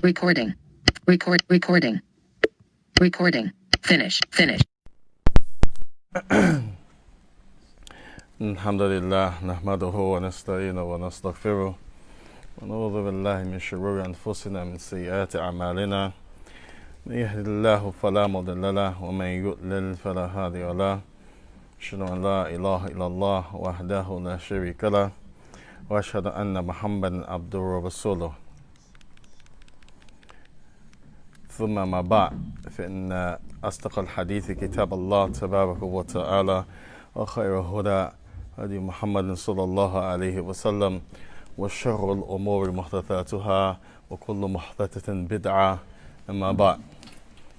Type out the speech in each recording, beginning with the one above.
Recording. Recording. Recording. Finish. Alhamdulillah, nahmaduhu wa nasta'inu wa nastaghfiruh wa na'udhu billahi min shururi anfusina min sayyiati a'malina man yahdihillahu fala mudilla lahu wa man yudlil fala hadiya lahu ashhadu an la ilaha illallah wahdahu la sharika lahu wa ashhadu anna Muhammadan abduhu wa rasuluh. ثم ما بعد فإن أصدق الحديث كتاب الله تبارك وتعالى وخير الهدى هدي محمد صلى الله عليه وسلم وشر الأمور محدثاتها وكل محدثة بدعة. أما بعد,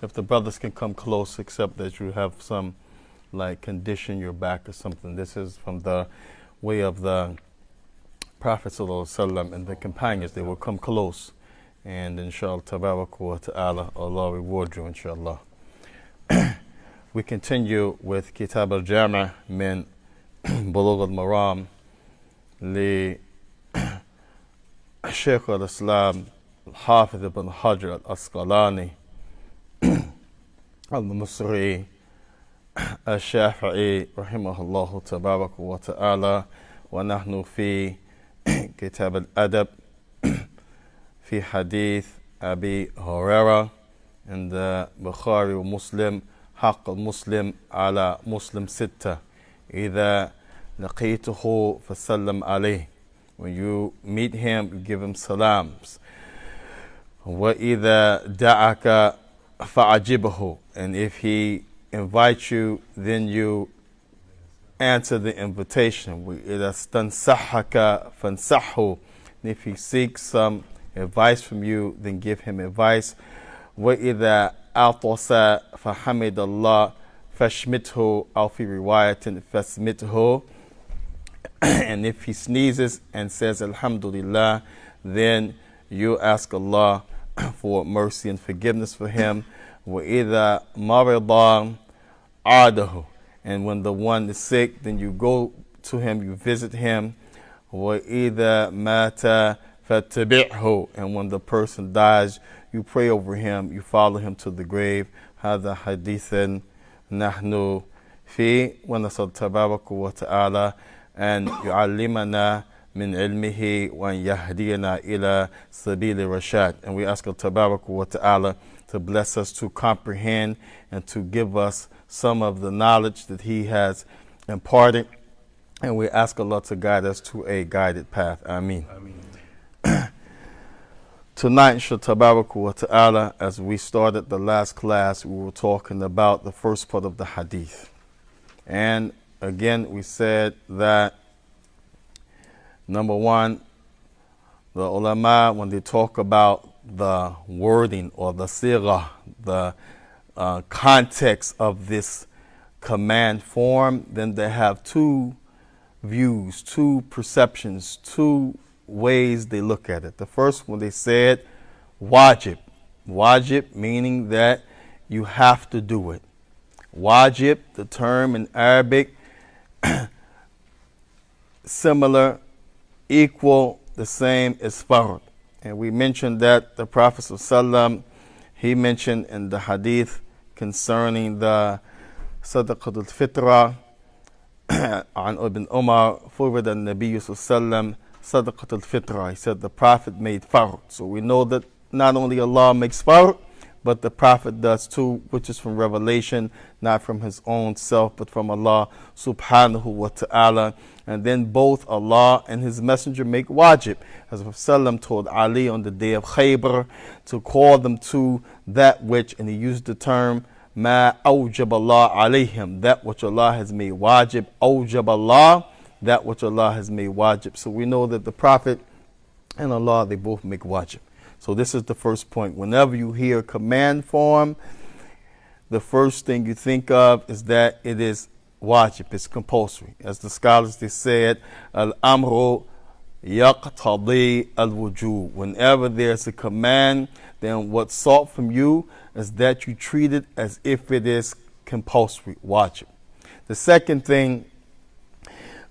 if the brothers can come close, except that you have some like condition your back or something. This is from the way of the Prophet sallallahu alaihi wasallam and the companions. They will come close, and inshallah tabarak wa ta'ala, Allah reward you inshallah. We continue with Kitaabul Jaami min Bulugh al-Maram li Shaikh al-Islam al-Hafiz ibn Hajar al-Asqalani al-Misri al-Shafi'i rahimahullah tabarak wa ta'ala, wa nahnu fi Kitab al-Adab في حديث أبي هريرة عند Bukhari ومسلم حق المسلم على مسلم ستة إذا لقيته فسلم عليه. When you meet him, you give him salams. وإذا دعك فعجبه, and if he invites you, then you answer the invitation. وإذا استنصحك فانصحه, and if he seeks some advice from you, then give him advice. وَإِذَا أَعْطَسَ فَحَمِدَ اللَّهِ فَاشْمِتْهُ أَوْ فِي رِوَايَةٍ فَاسْمِتْهُ, and if he sneezes and says Alhamdulillah, then you ask Allah for mercy and forgiveness for him. وَإِذَا مَرِضَ عَادَهُ, and when the one is sick, then you go to him, you visit him. وَإِذَا مَاتَ فَاتَّبِعْهُ, and when the person dies, you pray over him, you follow him to the grave. هذا حديث نحن فيه ونسأل تبارك وتعالى أن يعلمنا من علمه وأن يهدينا إلى سبيل الرشاد. And we ask Allah تبارك وتعالى to bless us to comprehend and to give us some of the knowledge that he has imparted. And we ask Allah to guide us to a guided path. Ameen. Ameen. Tonight, Tabarak wa ta'ala, as we started the last class, we were talking about the first part of the hadith. And again, we said that, number one, the ulama, when they talk about the wording or the sirah, the context of this command form, then they have two views, two perceptions, two ways they look at it. The first one, they said wajib. Wajib meaning that you have to do it. Wajib, the term in Arabic, similar, equal, the same as fard. And we mentioned that the Prophet ﷺ, he mentioned in the hadith concerning the Sadaqatul Fitra عن ابن عمر فرض النبي صلى الله عليه وسلم Sadaqatul Fitra. He said the Prophet made fard. So we know that not only Allah makes fard, but the Prophet does too, which is from revelation, not from his own self, but from Allah subhanahu wa ta'ala. And then both Allah and his messenger make wajib. As Prophet told Ali on the day of Khaybar to call them to that which, and he used the term ma awjab Allah alayhim, that which Allah has made wajib. Awjab Allah, that which Allah has made wajib. So we know that the Prophet and Allah, they both make wajib. So this is the first point. Whenever you hear command form, the first thing you think of is that it is wajib, it's compulsory. As the scholars, they said, al-amru yaqtadi al-wujub. Whenever there's a command, then what's sought from you is that you treat it as if it is compulsory, wajib. The second thing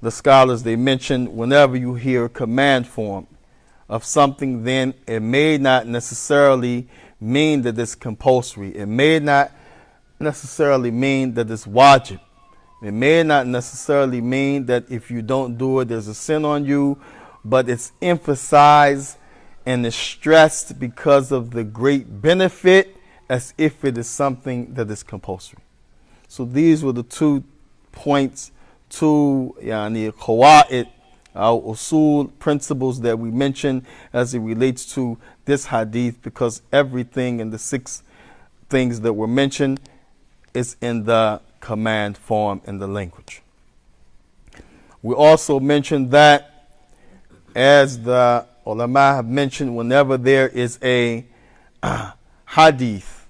the scholars, they mention, whenever you hear a command form, of something, then it may not necessarily mean that it's compulsory. It may not necessarily mean that it's wajib. It may not necessarily mean that if you don't do it, there's a sin on you, but it's emphasized and is stressed because of the great benefit, as if it is something that is compulsory. So these were the 2 points, 2 qawaid, our usul principles that we mentioned as it relates to this hadith, because everything in the 6 things that were mentioned is in the command form in the language. We also mentioned that, as the ulama have mentioned, whenever there is a hadith,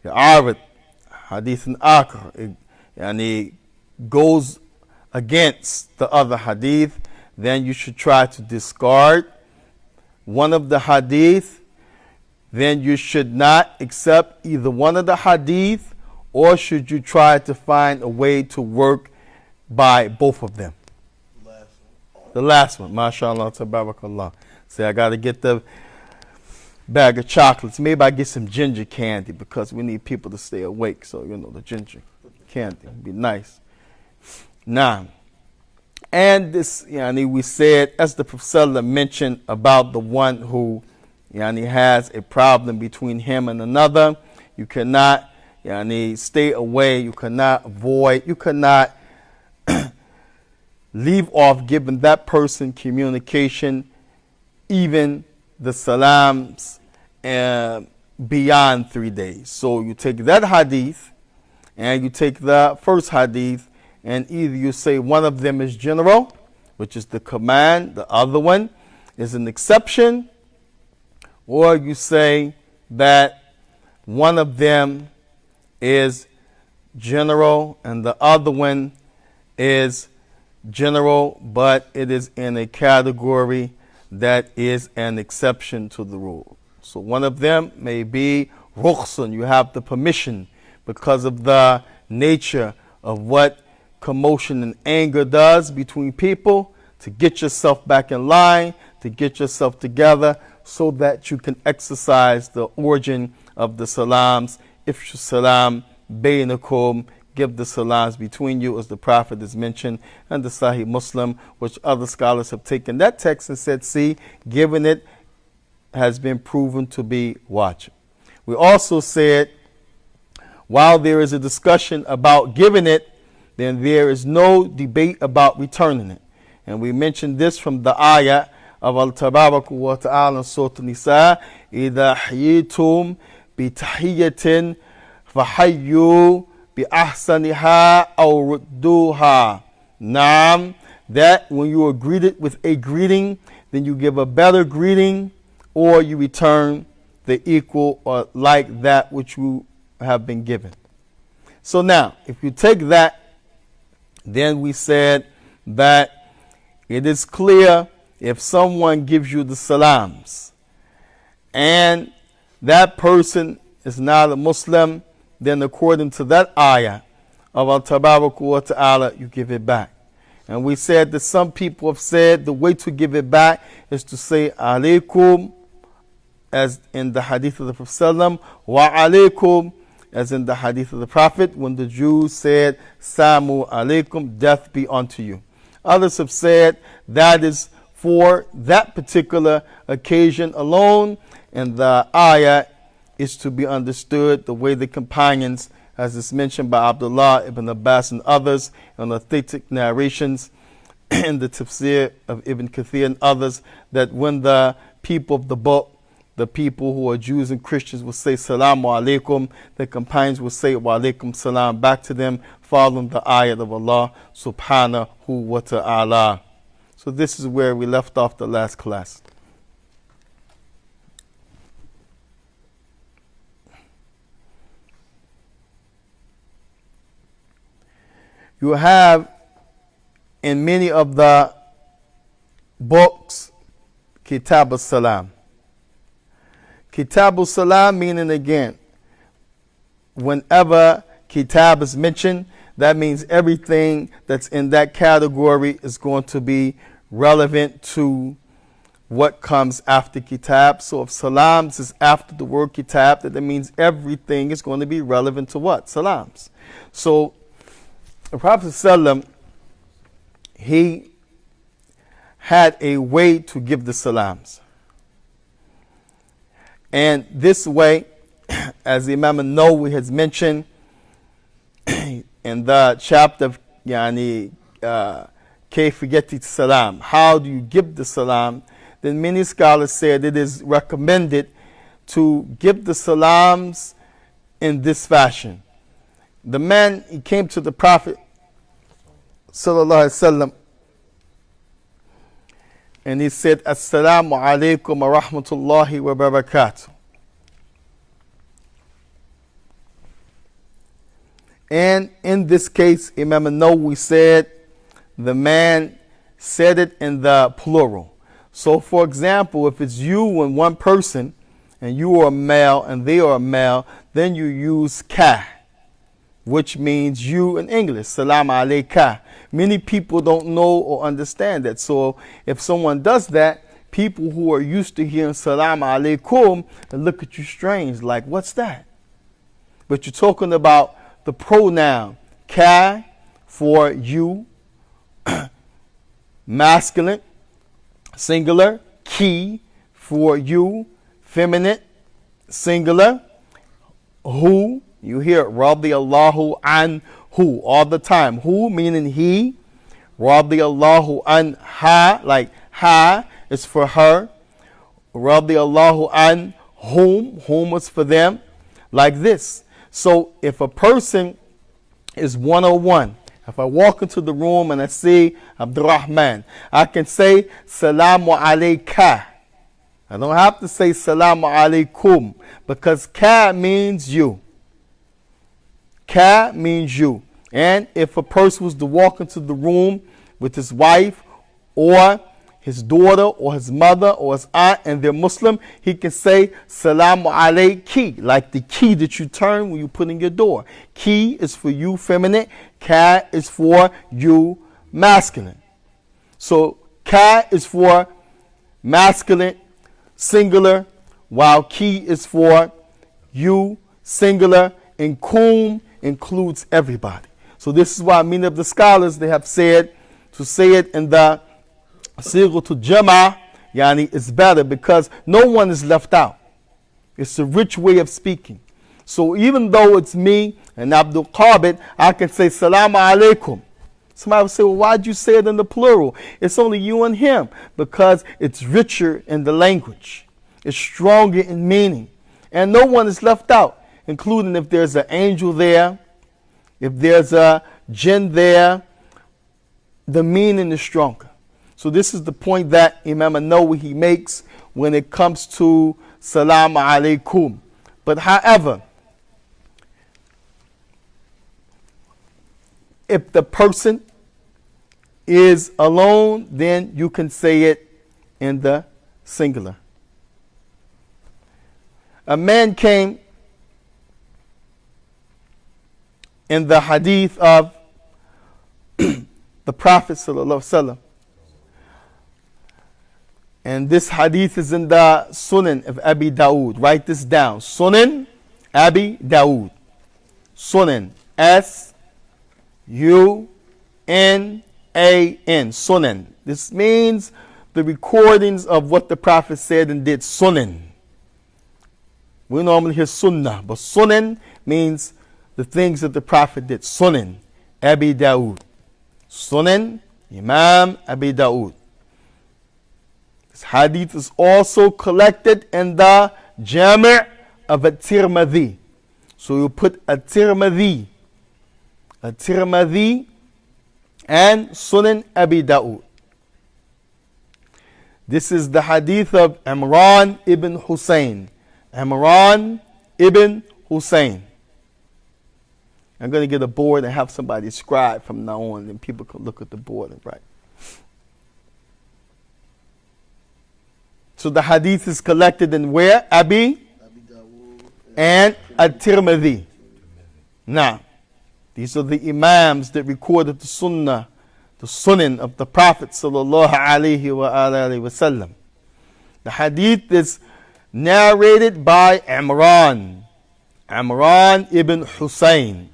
hadith and akar, and it goes against the other hadith, then you should try to discard one of the hadith. Then you should not accept either one of the hadith, or should you try to find a way to work by both of them? The last one, mashallah, tabarakallah. Say, I got to get the bag of chocolates. Maybe I get some ginger candy, because we need people to stay awake. So, the ginger candy would be nice. Now, and this, we said, as the Prophet mentioned about the one who has a problem between him and another, you cannot stay away, you cannot avoid, you cannot leave off giving that person communication, even the salams, beyond 3 days. So you take that hadith and you take the first hadith, and either you say one of them is general, which is the command, the other one is an exception, or you say that one of them is general and the other one is general, but it is in a category that is an exception to the rule. So one of them may be rukhsun, you have the permission because of the nature of what commotion and anger does between people, to get yourself back in line, to get yourself together, so that you can exercise the origin of the salams. If salam bainakum, give the salams between you, as the Prophet is mentioned, and the Sahih Muslim, which other scholars have taken that text and said, see, giving it has been proven to be wajib. We also said, while there is a discussion about giving it, then there is no debate about returning it. And we mentioned this from the ayah of Al-Tabarak wa Ta'ala in Surah An-Nisa, إِذَا حَيِّيتُمْ بِتَحِيَّةٍ فَحَيُّوا بِأَحْسَنِهَا أَوْ رُدُّوهَا. Naam, that when you are greeted with a greeting, then you give a better greeting, or you return the equal or like that which you have been given. So now, if you take that, then we said that it is clear if someone gives you the salams and that person is not a Muslim, then according to that ayah of Al-Tabarak wa Ta'ala, you give it back. And we said that some people have said the way to give it back is to say alaykum, as in the hadith of the Prophet, wa alaykum, as in the hadith of the Prophet, when the Jews said, Samu alaykum, death be unto you. Others have said that is for that particular occasion alone, and the ayah is to be understood the way the companions, as is mentioned by Abdullah ibn Abbas and others in authentic narrations in the tafsir of Ibn Kathir and others, that when the people of the book, the people who are Jews and Christians, will say Salamu alaikum, the companions will say wa alaikum salam back to them, following the ayat of Allah subhanahu wa ta'ala. So this is where we left off the last class. You have in many of the books Kitaabul Salam. Kitaabul Salam meaning, again, whenever Kitab is mentioned, that means everything that's in that category is going to be relevant to what comes after kitab. So if salams is after the word kitab, that means everything is going to be relevant to what? Salams. So the Prophet ﷺ, he had a way to give the salams. And this way, as Imam an-Nawawi has mentioned in the chapter of Kayf Yati Salam, how do you give the salam? Then many scholars said it is recommended to give the salams in this fashion. The man, he came to the Prophet sallallahu alaihi wasallam, and he said, Assalamu alaikum wa rahmatullahi wa barakatuh. And in this case, Imam an-Nawawi said the man said it in the plural. So, for example, if it's you and one person, and you are a male and they are a male, then you use ka, which means you in English, salam alayka. Many people don't know or understand that. So if someone does that, people who are used to hearing salam alaykum look at you strange, like, what's that? But you're talking about the pronoun ka for you, masculine, singular, ki for you, feminine, singular, who, you hear radiyallahu anhu all the time. Who meaning he, radiyallahu anha, like ha is for her, radiyallahu anhum, whom is for them, like this. So if a person is 101, if I walk into the room and I see Abdurrahman, I can say Salamu alayka. I don't have to say Salamu alaykum, because ka means you. Ka means you. And if a person was to walk into the room with his wife or his daughter or his mother or his aunt and they're Muslim, he can say Salamu alayki, like the key that you turn when you put in your door. Ki is for you, feminine. Ka is for you, masculine. So ka is for masculine, singular, while ki is for you, singular, and kum includes everybody. So this is why many of the scholars, they have said to say it in the Sighatul Jama, yani, is better because no one is left out. It's a rich way of speaking. So even though it's me and Abdul Qabid, I can say Salaam alaikum. Somebody will say, well, why'd you say it in the plural? It's only you and him, because it's richer in the language. It's stronger in meaning. And no one is left out, including if there's an angel there, if there's a jinn there, the meaning is stronger. So this is the point that Imam an-Nawawi he makes when it comes to Salam alaikum. But however, if the person is alone, then you can say it in the singular. A man came in the hadith of the Prophet sallallahu alaihi wasallam, and this hadith is in the Sunan of Abi Dawood. Write this down. Sunan Abi Dawood. Sunan. S-U-N-A-N. Sunan. This means the recordings of what the Prophet said and did. Sunan. We normally hear sunnah, but sunan means the things that the Prophet did. Sunan Abi Dawood. Sunan Imam Abi Dawood. This hadith is also collected in the Jaami of at-Tirmidhi. So you put at-Tirmidhi, and Sunan Abi Dawood. This is the hadith of Imran ibn Hussein. Imran ibn Hussein. I'm going to get a board and have somebody scribe from now on, and people can look at the board and write. So the hadith is collected in where? Abi and at-Tirmidhi. Now, these are the imams that recorded the sunnah, the sunan of the Prophet sallallahu alaihi wasallam. The hadith is narrated by Imran ibn Hussein.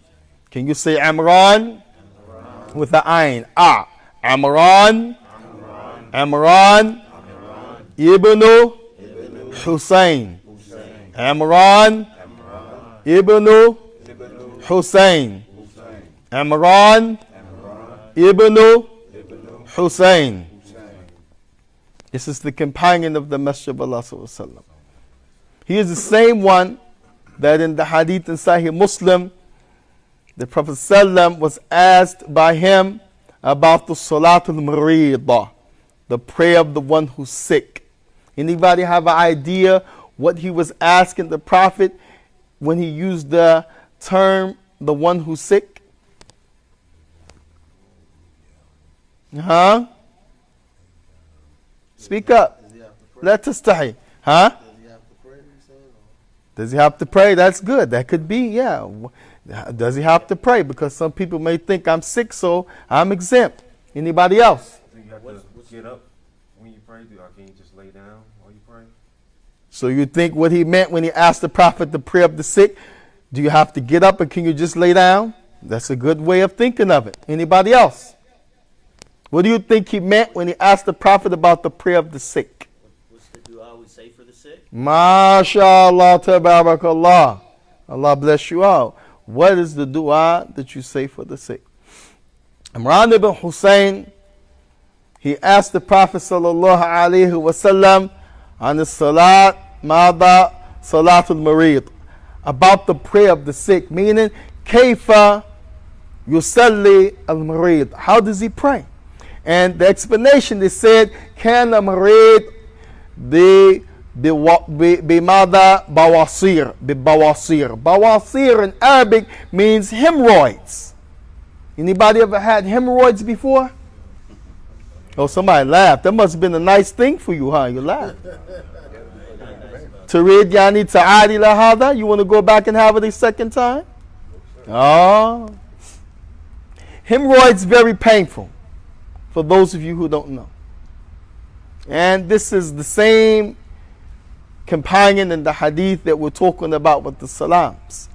Can you say Imran? With the ayn. Imran ibn Hussein. Imran ibn Hussein. Imran ibn Hussein. This is the companion of the Messenger of Allah sallallahu alaihi wasallam. He is the same one that in the hadith in Sahih Muslim, the Prophet ﷺ was asked by him about the Salatul Maridah, the prayer of the one who's sick. Anybody have an idea what he was asking the Prophet when he used the term the one who's sick? Huh? Speak up. Let us tahi. Huh? Does he have to pray? That's good. That could be, yeah. Does he have to pray? Because some people may think I'm sick, so I'm exempt. Anybody else? Do you have to get up when you pray? Or can you just lay down while you pray? So you think what he meant when he asked the Prophet to pray of the sick, do you have to get up and can you just lay down? That's a good way of thinking of it. Anybody else? What do you think he meant when he asked the Prophet about the prayer of the sick? What's the dua we say for the sick? MashaAllah, tabarakallah. Allah bless you all. What is the dua that you say for the sick? Imran ibn Hussein, he asked the Prophet sallallahu alaihi wasallam on the salat, mada, salatul marid, about the prayer of the sick, meaning, kayfa yusalli al-marid. How does he pray? And the explanation, they said, kana marid bimada bawasir, bawasir. Bawasir in Arabic means hemorrhoids. Anybody ever had hemorrhoids before? Oh, somebody laughed. That must have been a nice thing for you, huh? You laughed. Tarid yani ta'adi lahada. You want to go back and have it a second time? Oh. Hemorrhoids very painful for those of you who don't know. And this is the same companion in the hadith that we're talking about with the salams.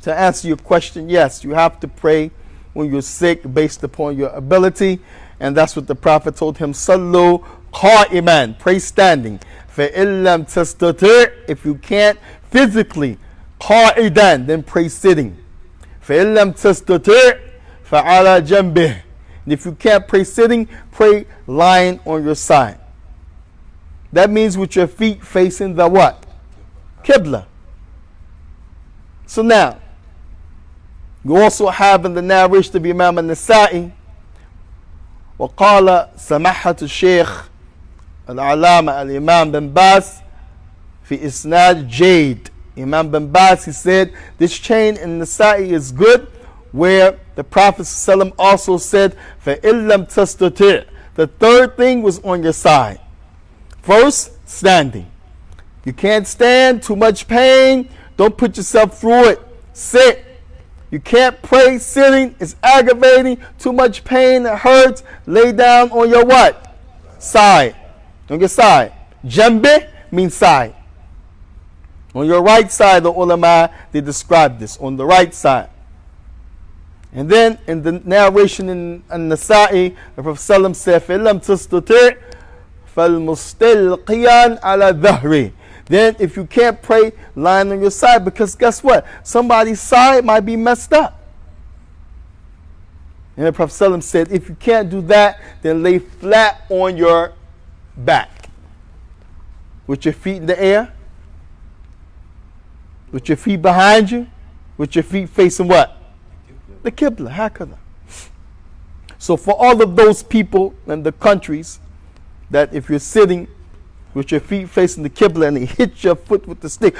To answer your question, yes, you have to pray when you're sick based upon your ability. And that's what the Prophet told him. Sallu qa'iman. Pray standing. فَإِن لَمْ تَسْتَطِعْ. If you can't physically, qa'idan, then pray sitting. فَإِن لَمْ تَسْتَطِعْ فَعَلَى جَنْبِهِ. And if you can't pray sitting, pray lying on your side. That means with your feet facing the what? Qibla. So now, you also have in the narration of Imam al-Nasa'i, وقال سماحة الشيخ العلامة الإمام بن باز في إسناد جيد. Imam bin Baz, he said, this chain in Nasa'i is good, where the Prophet ﷺ also said, فَإِن لَمْ تَسْتَطِعْ. The third thing was on your side. First, standing. You can't stand, too much pain, don't put yourself through it. Sit. You can't pray sitting, it's aggravating, too much pain, it hurts. Lay down on your what? Side. On your side. Jambi means side. On your right side, the ulama, they describe this, on the right side. And then in the narration in An-Nasa'i, the Prophet ﷺ said, فَإِلَّمْ تَسْتَطِعْ فَالْمُسْتَلْقِيًا عَلَى ظَهْرِ. Then if you can't pray, lying on your side, because guess what? Somebody's side might be messed up. And the Prophet ﷺ said, if you can't do that, then lay flat on your back. With your feet in the air. With your feet behind you. With your feet facing what? The Qibla. Hakada. So for all of those people in the countries that if you're sitting with your feet facing the Qibla and they hit your foot with the stick,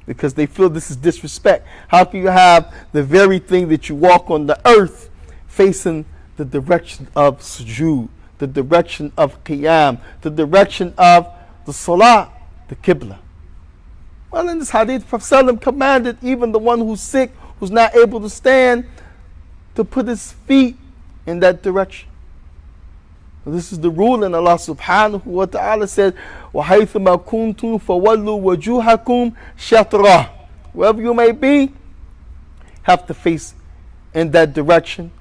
because they feel this is disrespect. How can you have the very thing that you walk on the earth facing the direction of sujood, the direction of qiyam, the direction of the salah, the Qibla? Well, in this hadith, Prophet ﷺ commanded even the one who's sick, who's not able to stand, to put his feet in that direction. This is the rule, and Allah subhanahu wa ta'ala said, وَحَيْثُمَا كُنْتُمْ فَوَلُّوا وَجُوهَكُمْ شَطْرَهُ. Wherever you may be, have to face in that direction,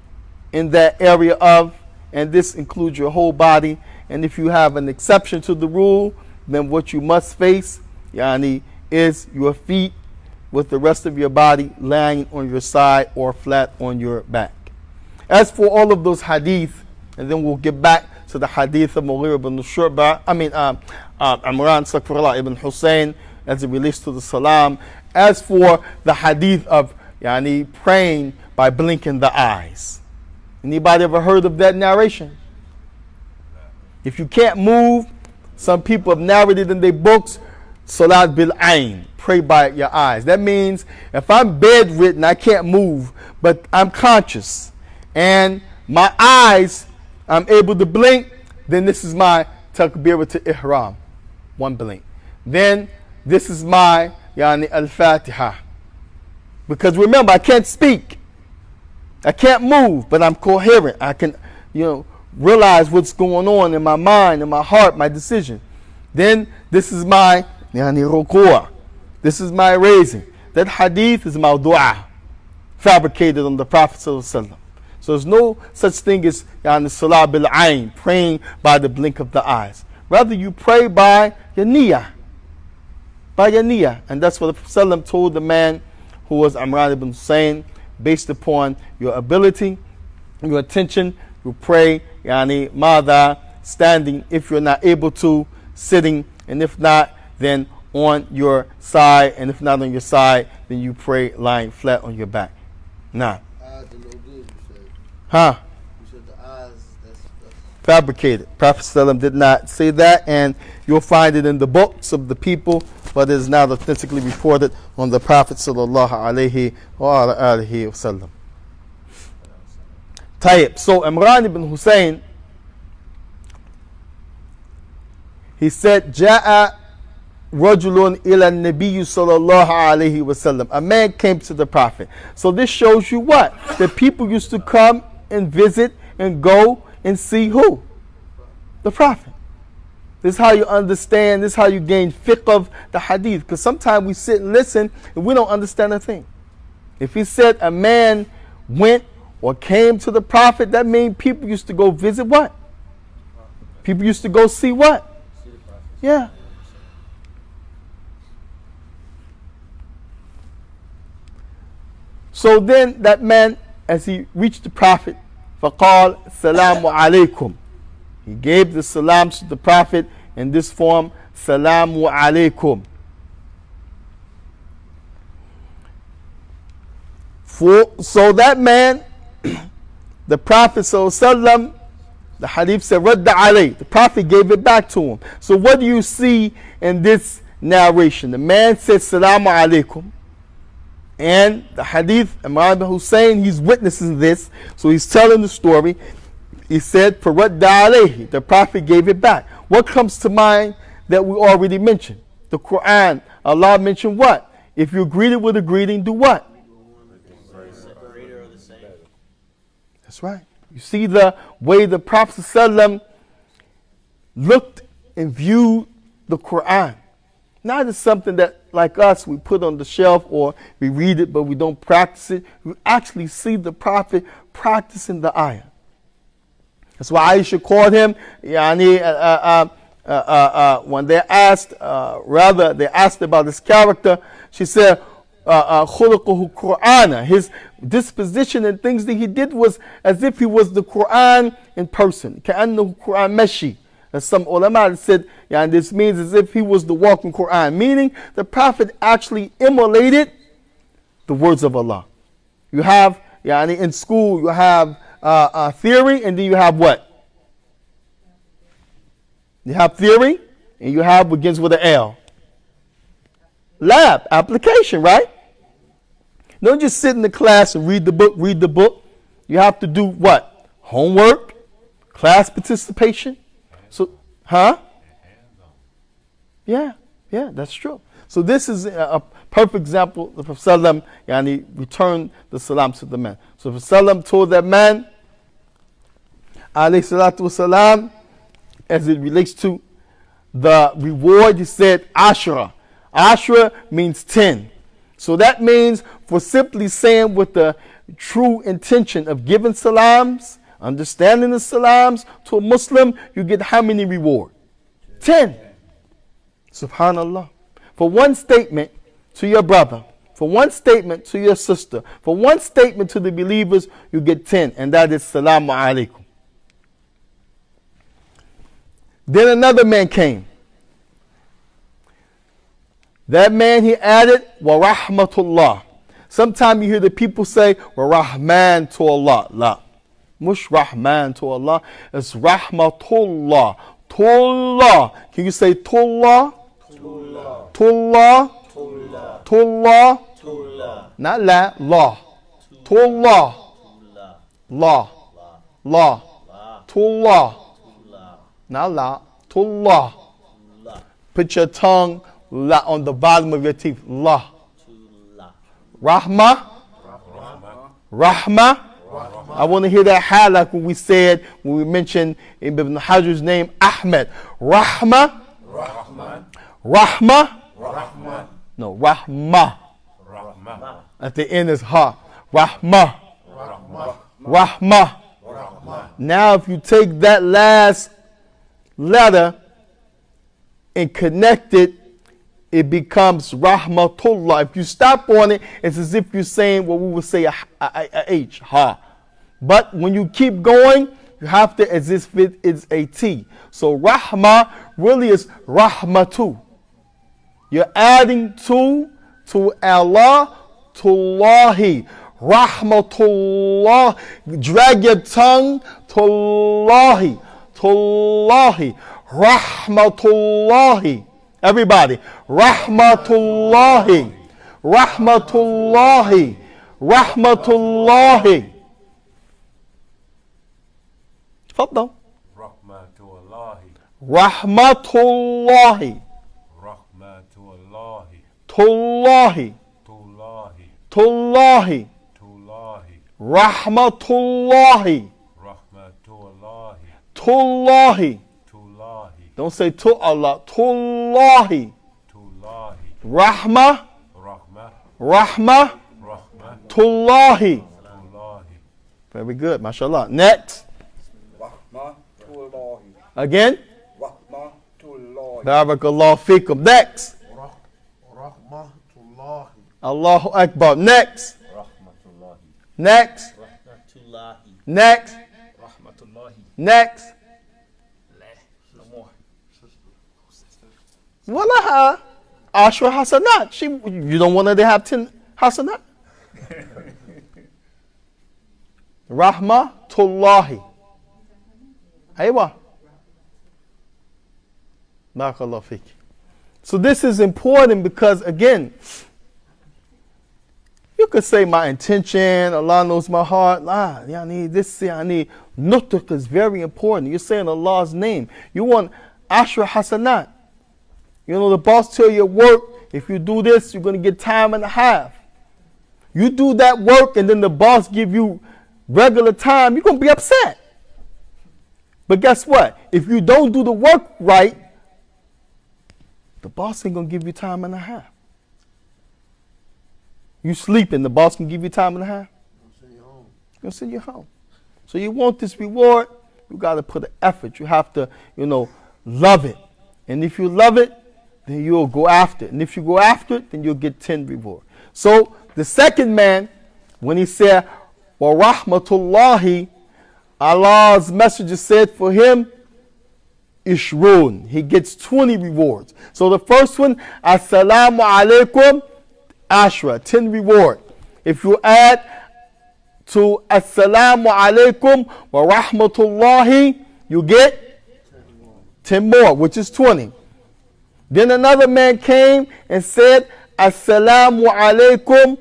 in that area of, and this includes your whole body. And if you have an exception to the rule, then what you must face, yani, is your feet with the rest of your body lying on your side or flat on your back. As for all of those hadith, and then we'll get back to the hadith of Mughira ibn Shu'bah, Imran Sakfurullah ibn Hussein, as it relates to the salam. As for the hadith of praying by blinking the eyes. Anybody ever heard of that narration? If you can't move, some people have narrated in their books, Salat bil Ain, pray by your eyes. That means if I'm bedridden, I can't move, but I'm conscious, and my eyes, I'm able to blink, then this is my takbirah to ihram, one blink. Then this is my al-Fatiha. Because remember, I can't speak, I can't move, but I'm coherent. I can, realize what's going on in my mind, in my heart, my decision. Then this is my ruku'ah. This is my raising. That hadith is mawdu'ah, fabricated on the Prophet ﷺ. So there's no such thing as salah bil ayn, praying by the blink of the eyes. Rather, you pray by your niyyah. By your niyyah. And that's what the Prophet ﷺ told the man who was Imran ibn Hussein, based upon your ability, your attention, you pray, mada, standing, if you're not able to, sitting, and if not, then on your side, and if not on your side, then you pray lying flat on your back. Nah. Eyes are no good, you said. Huh? You said the eyes, that's fabricated. Prophet ﷺ did not say that, and you'll find it in the books of the people, but it is not authentically reported on the Prophet sallallahu alaihi wasallam. Tayyib. So Imran ibn Hussein, he said, Ja'a rajulun ila nabiyyu sallallahu alaihi wasallam. A man came to the Prophet. So this shows you what? That people used to come and visit and go and see who? The Prophet. This is how you understand, this is how you gain fiqh of the hadith. Because sometimes we sit and listen and we don't understand a thing. If he said a man went or came to the Prophet, that means people used to go visit what? People used to go see what? Yeah. So then that man, as he reached the Prophet, فَقَالَ سَلَامُ عَلَيْكُمْ. He gave the salams to the Prophet in this form, Salamu alaykum. So that man, the Prophet ﷺ, the hadith said, Radda alayh. The Prophet gave it back to him. So what do you see in this narration? The man said, Salamu alaykum. And the hadith, Imran ibn Hussein, he's witnessing this. So he's telling the story. He said, Faradda alayhi. The Prophet gave it back. What comes to mind that we already mentioned? The Quran. Allah mentioned what? If you're greeted with a greeting, do what? That's right. You see the way the Prophet ﷺ looked and viewed the Quran. Not as something that, like us, we put on the shelf or we read it but we don't practice it. You actually see the Prophet practicing the ayah. That's why Aisha called him, when they asked, they asked about his character, she said, khuluquhu Qur'ana. His disposition and things that he did was as if he was the Quran in person. Ka'annahu Quran mashi. As some ulama said, this means as if he was the walking Quran. Meaning the Prophet actually emulated the words of Allah. You have, in school, you have theory, and then you have what? You have theory, and you have what begins with an L. Lab, application, right? Don't just sit in the class and read the book. You have to do what? Homework, class participation. So, Yeah, that's true. So this is a perfect example. The Prophet ﷺ returned the salam to the man. So the Prophet ﷺ told that man, alayhi salatu wasalam, as it relates to the reward, he said ashra. Ashra means 10. So that means for simply saying with the true intention of giving salams, understanding the salams to a Muslim, you get how many reward? 10. Subhanallah. For one statement to your brother, for one statement to your sister, for one statement to the believers, you get 10, and that is Salamu Alaikum. Then another man came. That man, he added, Wa Rahmatullah. Sometimes you hear the people say, Wa Rahman to Allah. La. Mush Rahman to Allah. It's Rahmatullah. Tullah. Can you say Tullah? Tullah. Tullah. Tullah. Tullah. Tullah. Not la. La. Tullah. La. La. Tullah. Not la. Tullah. Put your tongue on the bottom of your teeth. La. Rahma. Rahma. I want to hear that high like when we said, when we mentioned Ibn Hajar's name, Ahmed. Rahma. Rahma. No, Rahma. At the end is ha. Rahma. Rahma. Now if you take that last letter and connect it, it becomes Rahmatullah. If you stop on it, it's as if you're saying what we would say a H, ha. But when you keep going, you have to as if it is a T. So Rahma really is Rahmatu. You're adding to Allah, to Allahi. Rahmatullah. Drag your tongue to Allahi. To Allahi. Rahmatullahi. Everybody. Rahmatullahi. Rahmatullahi. Rahmatullahi. Tfaddal. Rahmatullahi. Rahmatullahi. Rahmatullahi. Tullahi. Tullahi. Tullahi. Tullahi. Rahmatullahi. Rahmatullahi. Tullahi. Tullahi. Don't say to Allah. Tullahi. Tullahi. Rahma. Rahma. Rahma. Rahma. Tullahi. Tullahi. Very good. MashaAllah. Next. Rahmatullahi. Again. Rahmatullahi. Barakallahu fikum. Next. Rahmatullahi. Allahu Akbar. Next. Rahmatullahi. Next. Rahmatullahi. Next. Rahmatullahi. Next. No more. Wallaha. Ashra Hasanat. You don't want her to have 10 Hasanat? Rahmatullahi. Aywa. Barakallahu fik. So this is important because, again, you could say my intention, Allah knows my heart. I need this, I need nutq is very important. You're saying Allah's name. You want Ashra Hasanat. You know, the boss tell you at work, if you do this, you're going to get time and a half. You do that work and then the boss give you regular time, you're going to be upset. But guess what? If you don't do the work right, the boss ain't going to give you time and a half. You sleeping, the boss can give you time and a half. He'll send you home. So you want this reward, you got to put an effort. You have to, love it. And if you love it, then you'll go after it. And if you go after it, then you'll get 10 reward. So the second man, when he said, Wa Rahmatullahi, Allah's messenger said for him, Ishrun. He gets 20 rewards. So the first one, Assalamu alaikum, Ashra, 10 reward. If you add to Assalamu alaikum wa rahmatullahi, you get 10 more, which is 20. Then another man came and said, Assalamu alaikum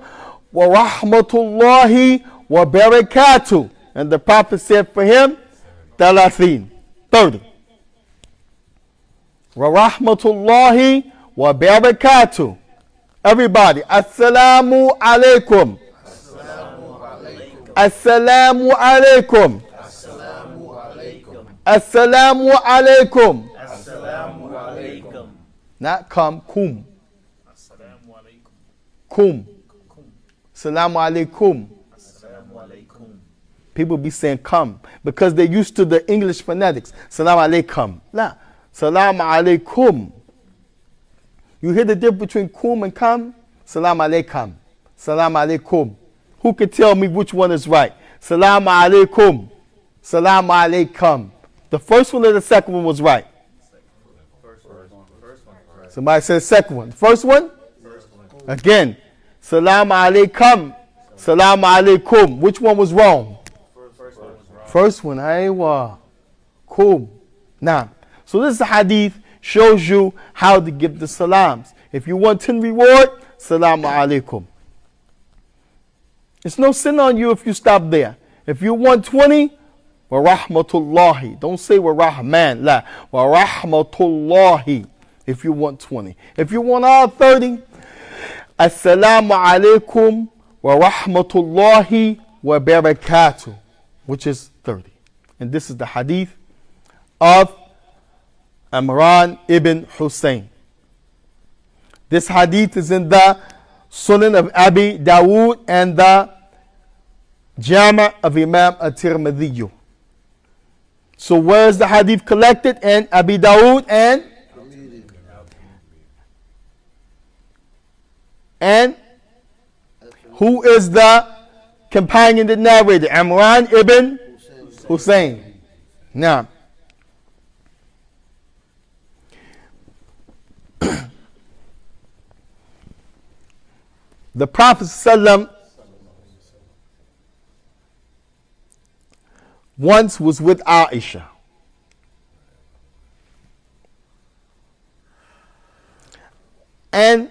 wa rahmatullahi wa barakatuh. And the Prophet said for him, 30. Wa rahmatullahi wa barakatuh. Everybody, Assalamu alaikum. Assalamu alaikum. Assalamu alaikum. Assalamu alaikum. Not come, kum. Assalamu alaikum. Kum. Kum. Assalamu alaikum. Assalamu alaikum. People be saying come because they're used to the English phonetics. Salam alaikum. La. Salam alaikum. You hear the difference between kum and kam? Salam alaikum. Salam alaikum. Who can tell me which one is right? Salam alaikum. Salam alaikum. The first one or the second one was right? First one, correct. Somebody said second one. First one? Again. Salam alaikum. Salam alaikum. Which one was wrong? First one. Aywa. Cool. Now, so this hadith shows you how to give the salams. If you want 10 reward, salam alaikum. It's no sin on you if you stop there. If you want 20, wa rahmatullahi. Don't say wa rahman. La. Wa rahmatullahi. If you want 20. If you want all 30, assalamu alaikum wa rahmatullahi wa barakatuh, which is 30. And this is the hadith of Imran ibn Hussein. This hadith is in the Sunan of Abi Dawood and the Jaami of Imam at-Tirmidhi. So where is the hadith collected? In Abi Dawood and who is the companion that narrated? Imran ibn Hussein. Now, the Prophet ﷺ once was with Aisha. And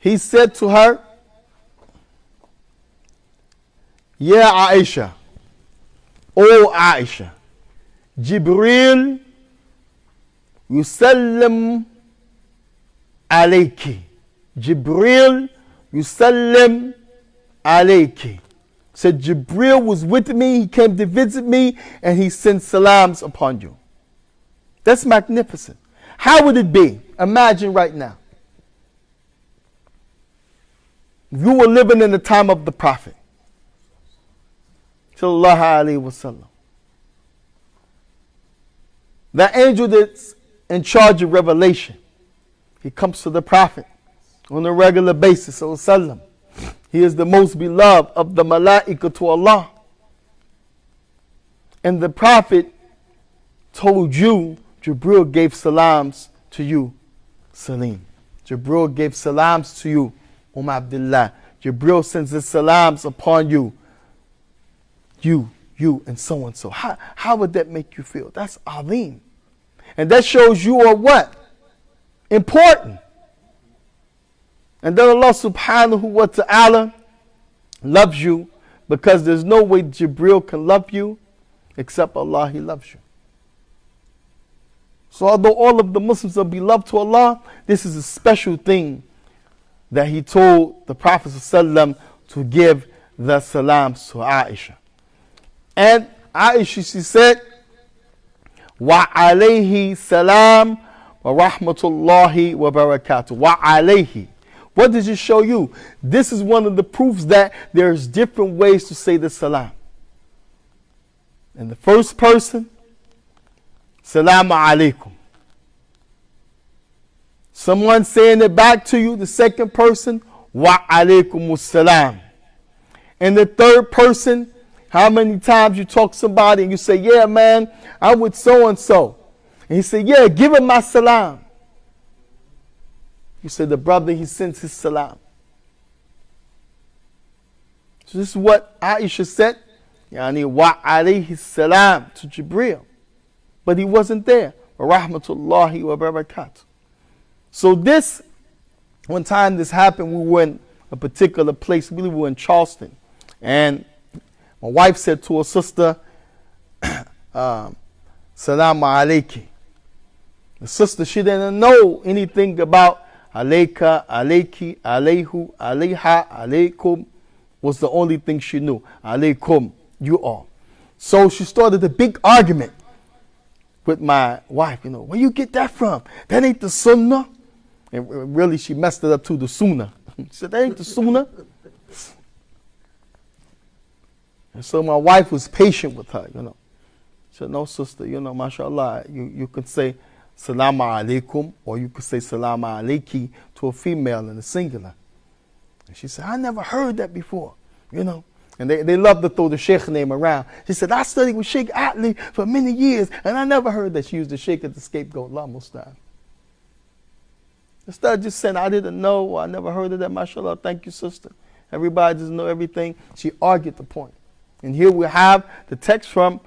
he said to her, Ya Aisha, O Aisha, Jibril yusallim alayki. Jibril yusallim alayki. Said Jibril was with me, he came to visit me, and he sent salams upon you. That's magnificent. How would it be? Imagine right now. You were living in the time of the Prophet. Sallallahu Alaihi Wasallam. The angel that's in charge of revelation, he comes to the Prophet on a regular basis. Sallallahu. He is the most beloved of the malaika to Allah. And the Prophet told you, Jibril gave salams to you, Salim. Jibril gave salams to you, Abdullah. Jibril sends his salams upon you, you, and so and so. How would that make you feel? That's azim. And that shows you are what? Important. And then Allah subhanahu wa ta'ala loves you because there's no way Jibril can love you except Allah, He loves you. So although all of the Muslims are beloved to Allah, this is a special thing that He told the Prophet ﷺ to give the salams to Aisha. And Aisha, she said, Wa alayhi salam wa rahmatullahi wa barakatuh. Wa alayhi. What does it show you? This is one of the proofs that there's different ways to say the salam. In the first person, Salamu alaikum. Someone saying it back to you, the second person, Wa alaikumus salam. And the third person, how many times you talk to somebody and you say, yeah, man, I'm with so-and-so. And he said, yeah, give him my salam. You said, the brother, he sends his salam. So this is what Aisha said. Yani wa alayhi salam to Jibril. But he wasn't there. Wa rahmatullahi wa barakatuh. So this, one time this happened, we were in a particular place. We were in Charleston. And my wife said to her sister, Salamu alayki. The sister, she didn't know anything about alayka, alayki, alayhu, alayha, alaykum was the only thing she knew. Alaykum, you all. So she started a big argument. with my wife, where you get that from? That ain't the sunnah. And really, she messed it up to the sunnah. She said, that ain't the sunnah. And so my wife was patient with her, She said, no, sister, mashallah, you could say salamu alaikum, or you could say salamu alaiki to a female in the singular. And she said, I never heard that before, And they love to throw the Shaikh name around. She said, I studied with Shaikh Atli for many years, and I never heard that she used the Shaikh as the scapegoat. Allah Mustaan. Instead of just saying, I didn't know, or I never heard of that, mashallah, thank you, sister. Everybody doesn't know everything. She argued the point. And here we have the text from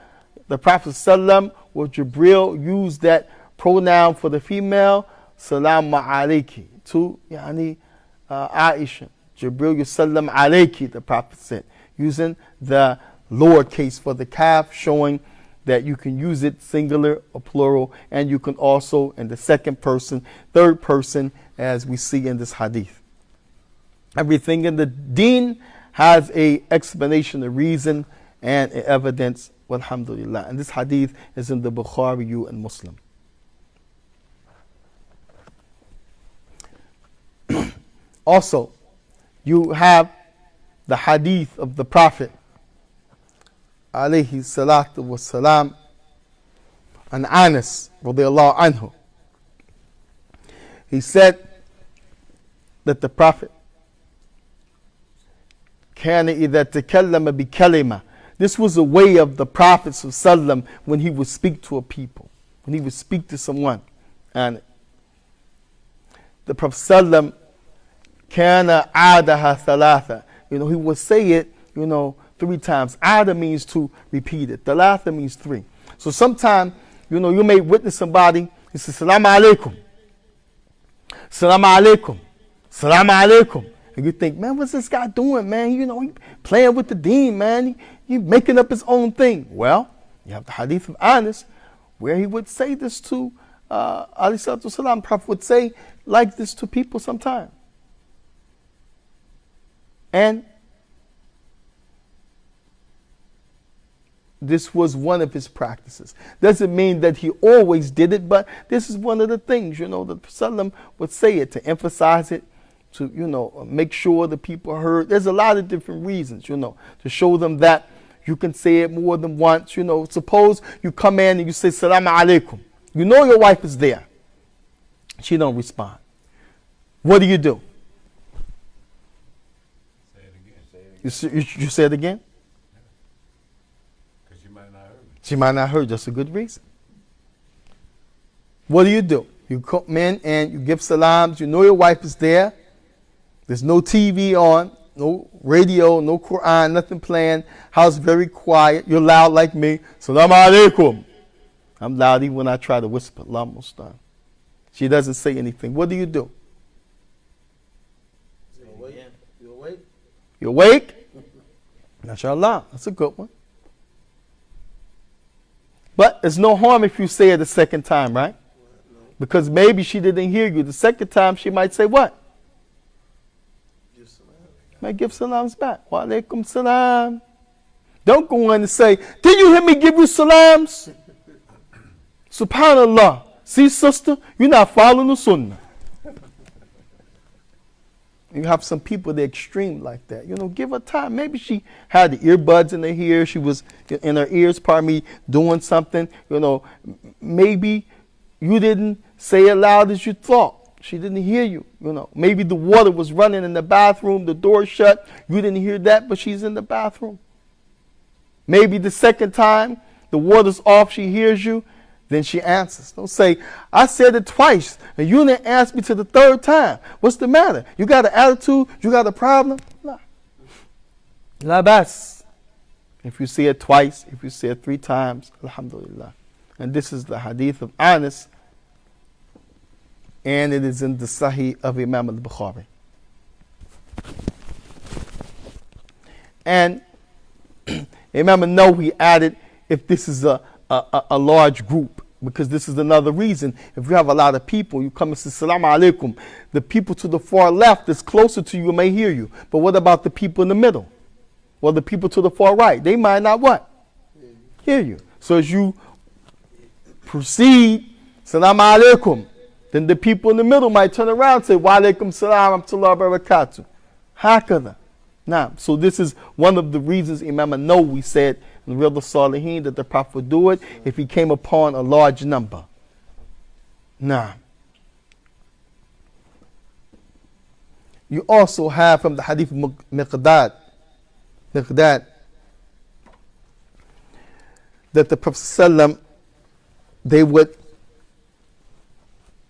the Prophet ﷺ, where Jibril used that pronoun for the female, salamu alayki, to Aisha. Jibril yusallam alayki, the Prophet said, using the lowercase for the kaf, showing that you can use it singular or plural, and you can also in the second person, third person, as we see in this hadith. Everything in the deen has a explanation, a reason, and a evidence. Alhamdulillah. And this hadith is in the Bukhari and Muslim. Also, you have the hadith of the Prophet alayhi salatu wassalam, an Anas radiallahu anhu. He said that the Prophet كان إذا تكلم بكلمة. This was a way of the Prophet ﷺ when he would speak to a people, when he would speak to someone. And the Prophet ﷺ كان عادها ثلاثة. He would say it, 3 times. Ada means to repeat it. Thalatha means 3. So sometimes, you may witness somebody, he says, Salaam alaikum. Salaam alaikum. Salaam alaikum. And you think, man, what's this guy doing, man? He playing with the deen, man. He making up his own thing. Well, you have the hadith of Anas, where he would say this to alayhi salatu wasalam. Prophet would say like this to people sometimes. And this was one of his practices. Doesn't mean that he always did it, but this is one of the things, the Prophet would say it to emphasize it, to, make sure the people heard. There's a lot of different reasons, to show them that you can say it more than once. Suppose you come in and you say, Salaam alaikum. Your wife is there. She don't respond. What do? Say it again. You say it again? Because she might not heard it. She might not heard. That's a good reason. What do? You come in and you give salams. Your wife is there. There's no TV on, no radio, no Quran, nothing playing. House very quiet. You're loud like me. Salaam alaikum. I'm loud even when I try to whisper. Allah Mustaan. She doesn't say anything. What do? You awake? You awake? MashaAllah. That's a good one. But there's no harm if you say it the second time, right? Because maybe she didn't hear you. The second time she might say what? Might give salams back. Wa alaikum salam. Don't go on and say, did you hear me give you salams? Subhanallah. See, sister, you're not following the sunnah. You have some people, they're extreme like that. Give her time. Maybe she had the earbuds in her ear. She was in her ears, doing something. Maybe you didn't say it loud as you thought. She didn't hear you. Maybe the water was running in the bathroom, the door shut. You didn't hear that, but she's in the bathroom. Maybe the second time the water's off, she hears you, then she answers. Don't say, I said it twice, and you didn't ask me to the third time. What's the matter? You got an attitude? You got a problem? No. La bas. If you say it twice, if you say it 3 times, alhamdulillah. And this is the hadith of Anas, and it is in the Sahih of Imam al-Bukhari. And Imam al-Nawawi added, if this is a large group, because this is another reason. If you have a lot of people, you come and say, Salaam alaikum. The people to the far left that's closer to you may hear you. But what about the people in the middle? Well, the people to the far right, they might not what? Hear you. So as you proceed, salam alaikum. Then the people in the middle might turn around and say, wa alaikum salam wa rahmatullahi wa barakatuh. Hakada. Now, so this is one of the reasons Imam Nawawi said in Riyadh al-Salihin that the Prophet would do it if he came upon a large number. Now, you also have from the hadith of Miqdad, that the Prophet ﷺ,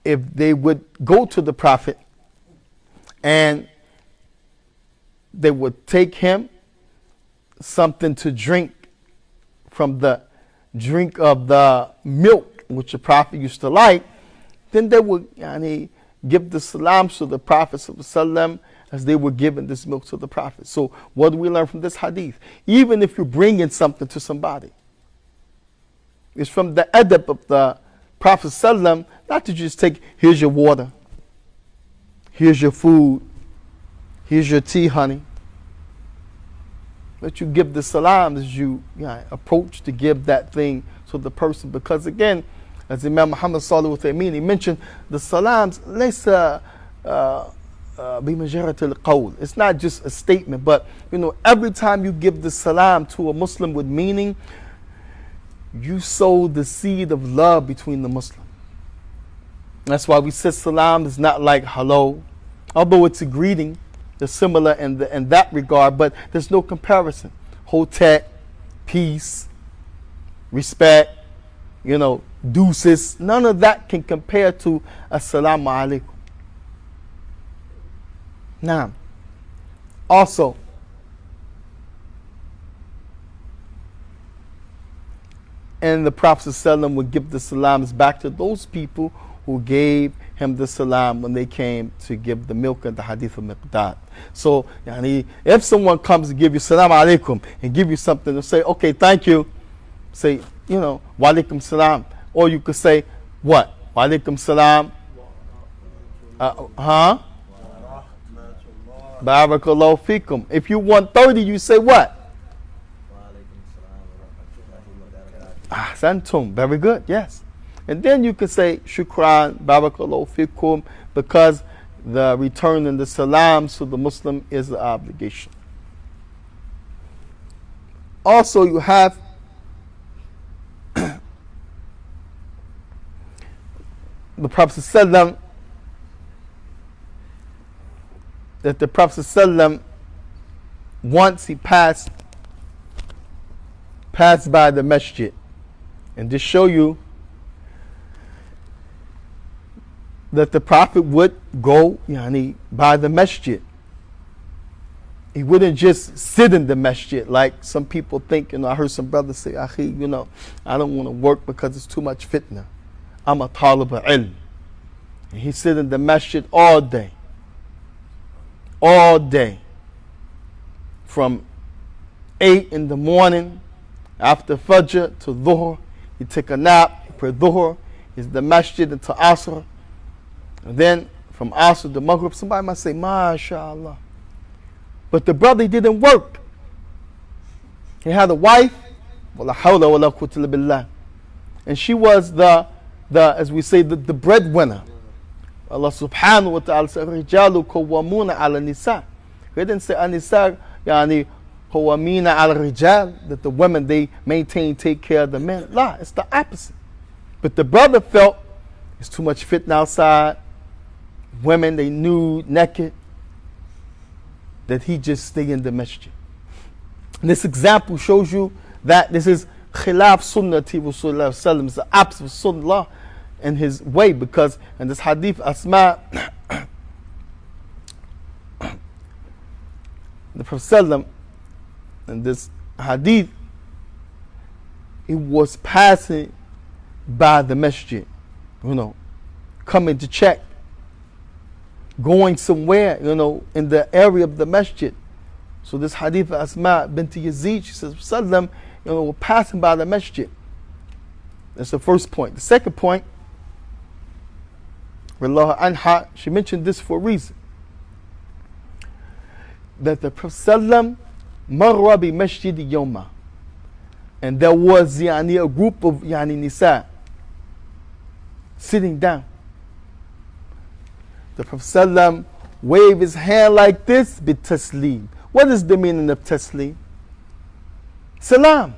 if they would go to the Prophet and they would take him something to drink from the drink of the milk which the Prophet used to like, then they would give the salams to the Prophet ﷺ as they were giving this milk to the Prophet. So what do we learn from this hadith? Even if you're bringing something to somebody, it's from the adab of the Prophet ﷺ not to just take, here's your water, here's your food, here's your tea, honey. But you give the salam as you approach to give that thing to the person. Because again, as Imam Muhammad sallallahu alaihi wasallam, he mentioned the salams, it's not just a statement, but every time you give the salam to a Muslim with meaning, you sow the seed of love between the Muslim. That's why we said salam is not like hello, although it's a greeting. They're similar in that regard, but there's no comparison. Hotep, peace, respect, deuces, none of that can compare to assalamu alaikum. Now, also, and the Prophet ﷺ would give the salams back to those people who gave him the salam when they came to give the milk and the hadith of Miqdad. So, if someone comes to give you salam alaikum and give you something to say, okay, thank you, say, wa alaikum salam. Or you could say, what? Wa alaikum salam. Barakallahu fikum. If you want 30, you say what? Ahsantum. Very good, yes. And then you can say shukran, barakallahu fikum, because the return and the salams to the Muslim is the obligation. Also, you have the Prophet ﷺ, that the Prophet ﷺ, once he passed by the masjid, and to show you that the Prophet would go by the masjid. He wouldn't just sit in the masjid like some people think. I heard some brothers say, Akhi, I don't want to work because it's too much fitna. I'm a talib al-ilm. And he sit in the masjid all day. All day. From 8 in the morning, after Fajr to Dhuhr, he take a nap, he pray Dhuhr, he's in the masjid until Asr. And then from Asr to Maghrib, somebody might say, MashaAllah. But the brother didn't work. He had a wife, wala hawla wala quwwata illa billah. And she was the as we say, the breadwinner. Allah subhanahu wa ta'ala said, Rijalu qawwamuna ala nisa. He didn't say anisa, qawwamina ala rijal, that the women, they take care of the men. La, it's the opposite. But the brother felt it's too much fitna outside. Women, they nude, naked, that he just stay in the masjid. And this example shows you that this is khilaf sunnati Rasulullah sallallahu alaihi wasallam, it's the opposite of sunnah in his way, because in this hadith Asma, the Prophet sallam, in this hadith, he was passing by the masjid, coming to check, going somewhere, in the area of the masjid. So this hadith of Asma bint Yazid, she says, Sallam, we're passing by the masjid. That's the first point. The second point, Rallahu anha, she mentioned this for a reason. That the Prophet Sallam marra bi masjid yawma. And there was a group of nisa sitting down. The Prophet ﷺ waved his hand like this, bitaslim. What is the meaning of taslim? Salam.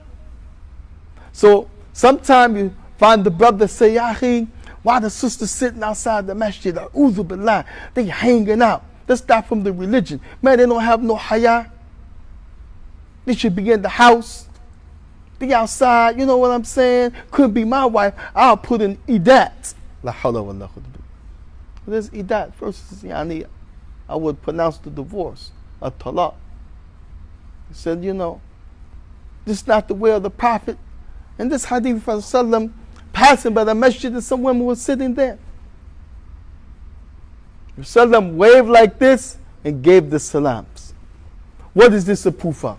So sometimes you find the brother say, Yahi, why the sister sitting outside the masjid? A'udhu billah. They hanging out. That's not from the religion. Man, they don't have no haya. They should be in the house. They outside, you know what I'm saying? Could be my wife. I'll put in idat. La hawla wa la quwwata. What is idat? First is yani, I would pronounce the divorce, a talaq. He said, you know, this is not the way of the Prophet. And this hadith from Sallam, passing by the masjid and some women were sitting there. Sallam waved like this and gave the salams. What is this a proof of?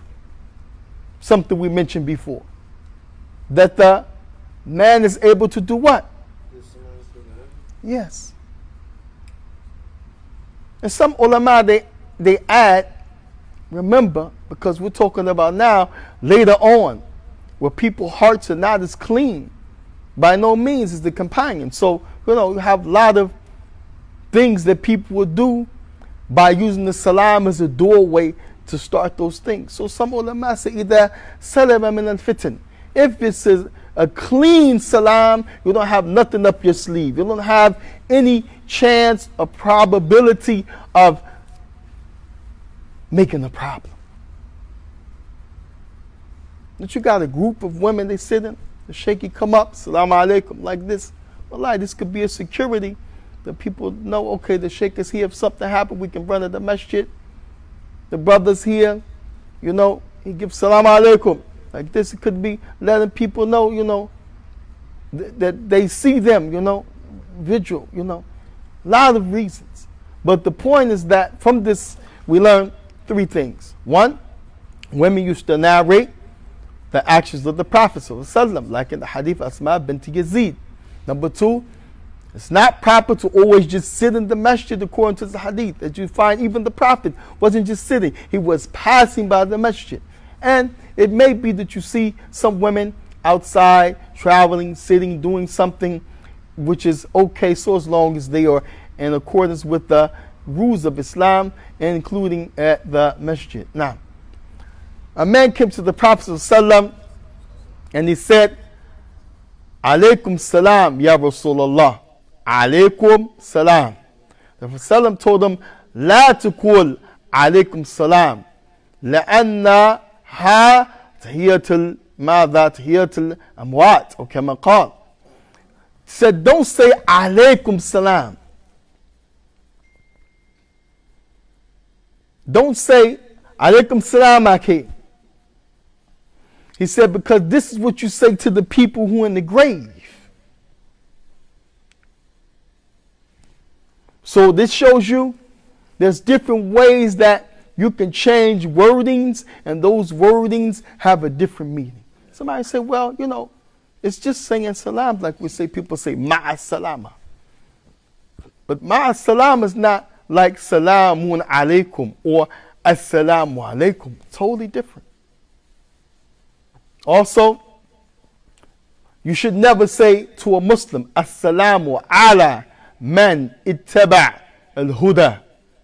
Something we mentioned before. That the man is able to do what? Yes. And some ulama, they add, remember, because we're talking about now, later on, where people's hearts are not as clean. By no means is the companion. So, you know, you have a lot of things that people will do by using the salam as a doorway to start those things. So some ulama say, إِذَا سَلَمَ مِنَ الْفِتْنِ. If it's a clean salam, you don't have nothing up your sleeve. You don't have any chance or probability of making a problem. But you got a group of women, they sit in, the shaykh come up, salam alaikum, like this. Wallahi, this could be a security that people know, okay, the shaykh is here. If something happens, we can run to the masjid. The brother's here, you know, he gives salam alaikum. Like this, it could be letting people know, you know, that they see them, you know, vigil, you know. A lot of reasons. But the point is that from this, we learn three things. One, women used to narrate the actions of the Prophet ﷺ, like in the hadith Asma bint Yazid. Number two, it's not proper to always just sit in the masjid according to the hadith. That you find even the Prophet wasn't just sitting, he was passing by the masjid. And it may be that you see some women outside, traveling, sitting, doing something which is okay so as long as they are in accordance with the rules of Islam, including at the masjid. Now, a man came to the Prophet ﷺ and he said, Alaykum salam, Ya Rasulullah. Alaykum salam. The Prophet ﷺ told him, La tukul alaykum salam. لأن ها تحية ماذا تحية الأموات أو كما قال. He said, don't say alaykum salam. Don't say alaykum salam, akhi. He said, because this is what you say to the people who are in the grave. So this shows you there's different ways that you can change wordings, and those wordings have a different meaning. Somebody say, well, you know, it's just saying salam, like we say, people say ma'a salama. But ma'a salama is not like salamun alaykum or assalamu alaykum. Totally different. Also, you should never say to a Muslim, assalamu ala man ittaba al-huda.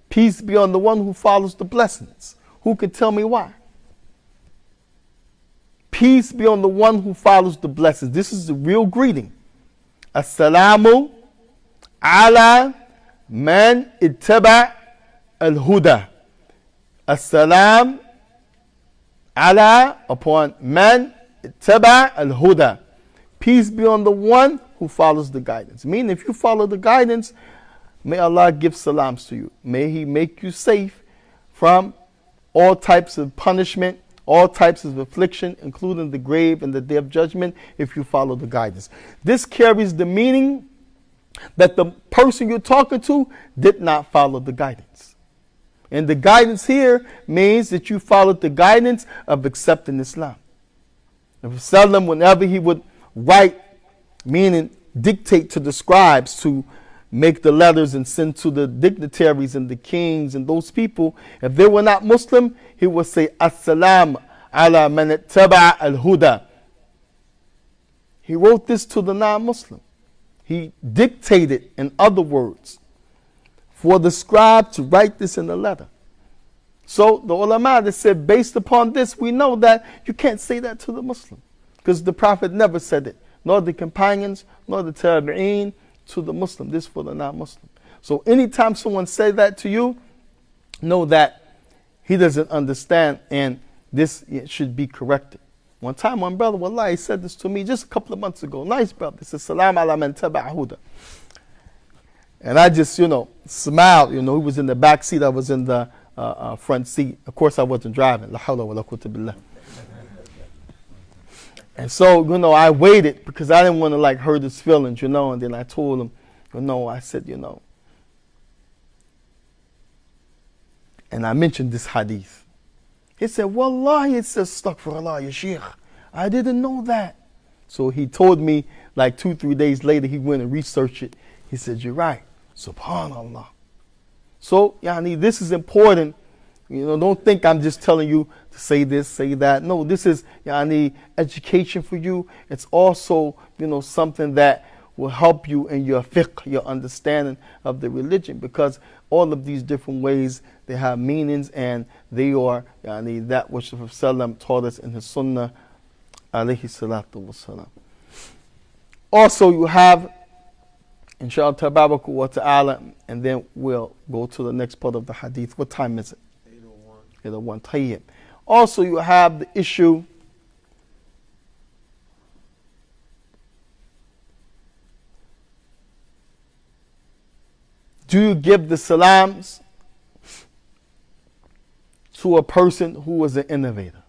Peace be on the one who follows the blessings. Who can tell me why? Peace be on the one who follows the blessings. This is the real greeting. Assalamu ala man ittaba al-huda. Assalam ala upon man ittaba al-huda. Peace be on the one who follows the guidance. Meaning, if you follow the guidance, may Allah give salams to you. May He make you safe from all types of punishment, all types of affliction, including the grave and the day of judgment, if you follow the guidance. This carries the meaning that the person you're talking to did not follow the guidance. And the guidance here means that you followed the guidance of accepting Islam. Sallam, whenever he would write, meaning dictate to the scribes to make the letters and send to the dignitaries and the kings and those people, if they were not Muslim, he would say, As-salam ala man ittaba al-huda. He wrote this to the non-Muslim. He dictated, in other words, for the scribe to write this in a letter. So the ulama that said, based upon this, we know that you can't say that to the Muslim, because the Prophet never said it, nor the companions, nor the tabi'een to the Muslim. This for the non-Muslim. So anytime someone says that to you, know that he doesn't understand, and this should be corrected. One time, one brother, wallahi, said this to me just a couple of months ago. Nice brother. He said, Salam ala man taba'a huda. And I just, smiled. He was in the back seat. I was in the front seat. Of course, I wasn't driving. La hawla wa la quwwata billah. And so, I waited because I didn't want to hurt his feelings, and then I told him, I said, and I mentioned this hadith. He said, Wallahi, it says, Astaghfirullah, ya Shaykh. I didn't know that. So he told me 2-3 days later, he went and researched it. He said, you're right. Subhanallah. So, this is important. Don't think I'm just telling you to say this, say that. No, this is education for you. It's also, something that will help you in your fiqh, your understanding of the religion, because all of these different ways, they have meanings, and they are that which the Prophet taught us in his sunnah, alayhi salatu wasalam. Also, you have, inshallah tabaraka wa ta'ala, and then we'll go to the next part of the hadith. What time is it? 8:01. Tayyib. Also, you have the issue do you give the salams to a person who was an innovator?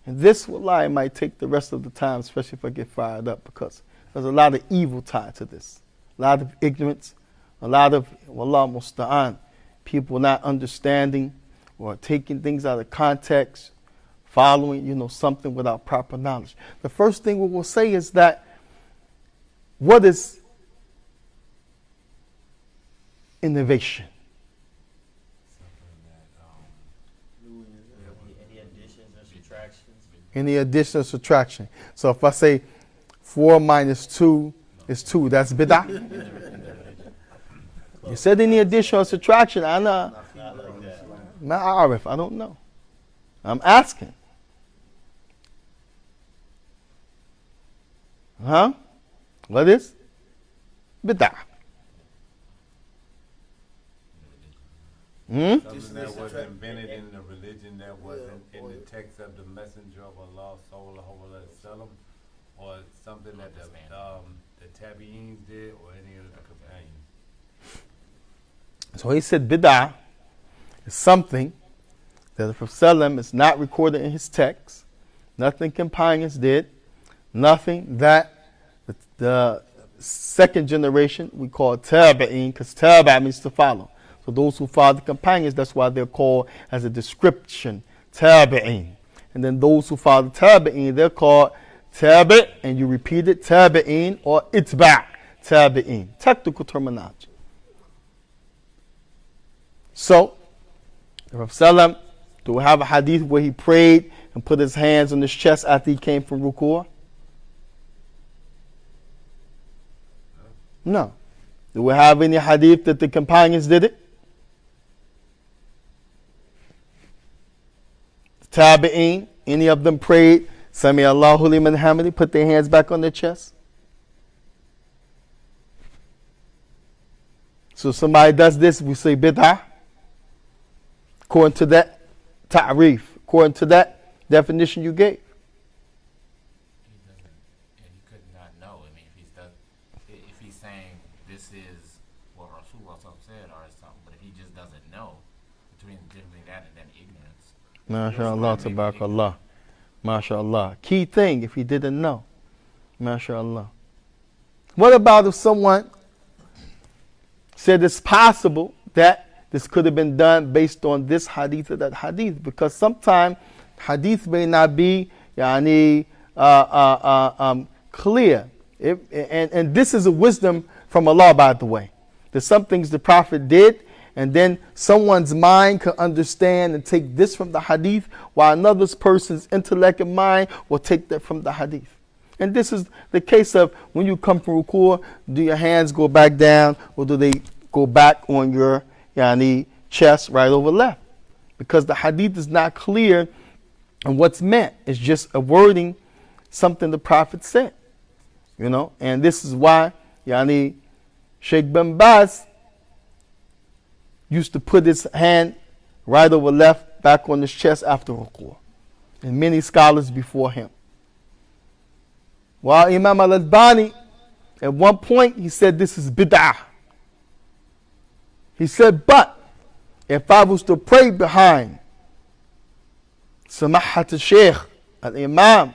And this, wallahi, might take the rest of the time, especially if I get fired up, because there's a lot of evil tied to this. A lot of ignorance, a lot of, wallah musta'an, people not understanding or taking things out of context, following, something without proper knowledge. The first thing we will say is that, what is innovation? Any addition or subtraction. So if I say 4 minus 2 is 2, that's bid'ah. You said any addition or subtraction, I know. Ma'arif, I don't know. I'm asking. What is? Bid'ah. Something that was invented in the religion that wasn't in the text of the Messenger of Allah, sallallahu alaihi wasallam, or something that the tabi'eens did, or any of the companions. So he said bid'ah is something that the Prophet is not recorded in his text, nothing companions did, nothing that the second generation we call tabi'een, because tabi' means to follow. So those who follow the companions, that's why they're called as a description, tabi'een. And then those who follow the tabi'een, they're called tabi', and you repeat it, tabi'een, or itba', tabi'een. Technical terminology. So, the Prophet, do we have a hadith where he prayed and put his hands on his chest after he came from ruku'? No. Do we have any hadith that the companions did it? Tabi'een, any of them prayed, Sami Allahu liman hamidi, put their hands back on their chest? So if somebody does this, we say bid'ah. According to that ta'rif, according to that definition you gave. He could not know. I mean, if he's saying this is what Rasulullah said or something, but if he just doesn't know between that and then ignorance. MashaAllah, tabarakallah. MashaAllah. Key thing, if he didn't know. MashaAllah. What about if someone said it's possible that this could have been done based on this hadith or that hadith? Because sometimes hadith may not be clear. And this is a wisdom from Allah, by the way. There's some things the Prophet did, and then someone's mind can understand and take this from the hadith, while another person's intellect and mind will take that from the hadith. And this is the case of when you come from ruku', do your hands go back down or do they go back on your chest, right over left? Because the hadith is not clear on what's meant. It's just a wording, something the Prophet said. And this is why Shaikh bin Baz used to put his hand right over left back on his chest after ruku'. And many scholars before him. While Imam al-Albani, at one point, he said this is bid'ah. He said, but if I was to pray behind Samahat al-Shaykh, al-Imam,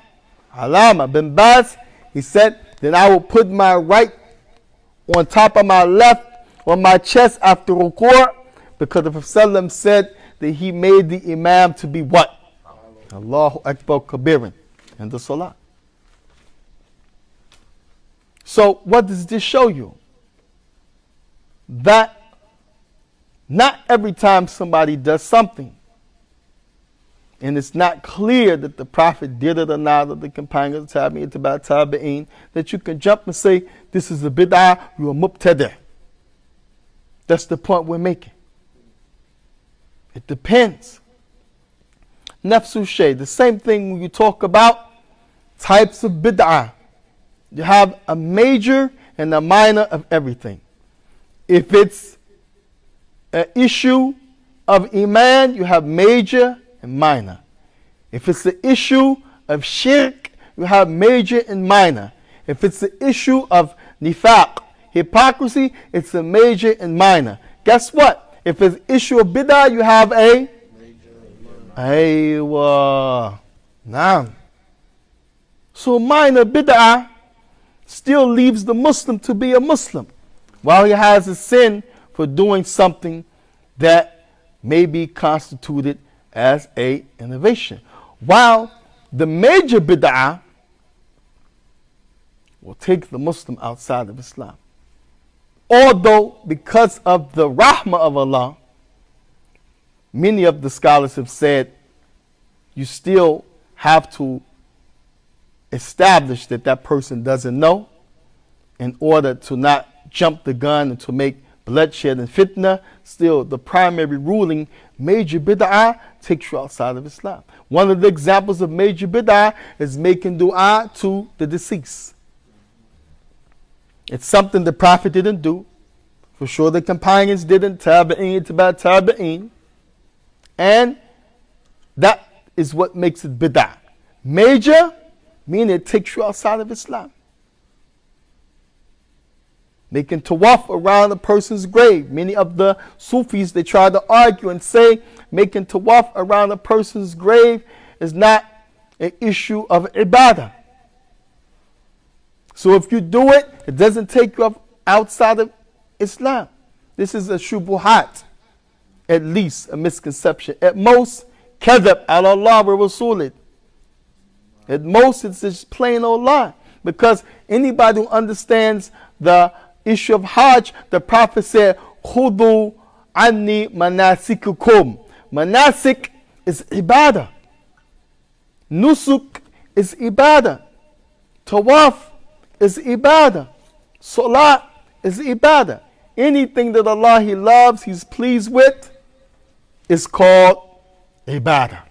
Alama bin Baz, he said, then I will put my right on top of my left on my chest after ruku', because the Prophet said that he made the Imam to be what? Allahu Akbar Kabirin in the Salah. So what does this show you? That not every time somebody does something, and it's not clear that the Prophet did it or not, or the companions, Tabi'in, Tabi'in, that you can jump and say, this is a bid'ah, you're a mubtadi'. That's the point we're making. It depends. Nafsu shay, the same thing when you talk about types of bid'ah. You have a major and a minor of everything. If it's an issue of iman, you have major and minor. If it's the issue of shirk, you have major and minor. If it's the issue of nifaq, hypocrisy, it's a major and minor. Guess what? If it's the issue of bid'ah, you have a aywa. Naam. So minor bid'ah still leaves the Muslim to be a Muslim, while he has a sin for doing something that may be constituted as a innovation. While the major bid'ah will take the Muslim outside of Islam. Although, because of the rahmah of Allah, many of the scholars have said you still have to establish that that person doesn't know in order to not jump the gun and to make bloodshed and fitna. Still, the primary ruling, major bid'ah, takes you outside of Islam. One of the examples of major bid'ah is making dua to the deceased. It's something the Prophet didn't do. For sure the companions didn't, tabi'in, tabi'in. And that is what makes it bid'ah. Major, meaning it takes you outside of Islam. Making tawaf around a person's grave. Many of the Sufis, they try to argue and say making tawaf around a person's grave is not an issue of ibadah. So if you do it, it doesn't take you outside of Islam. This is a shubuhat, at least a misconception. At most, kadhab ala Allah wa rasulih. At most, it's just plain old lie. Because anybody who understands the issue of Hajj, the Prophet said, Khudu anni manasikukum. Manasik is ibadah. Nusuk is ibadah. Tawaf is ibadah. Salat is ibadah. Anything that Allah He loves, He's pleased with, is called ibadah.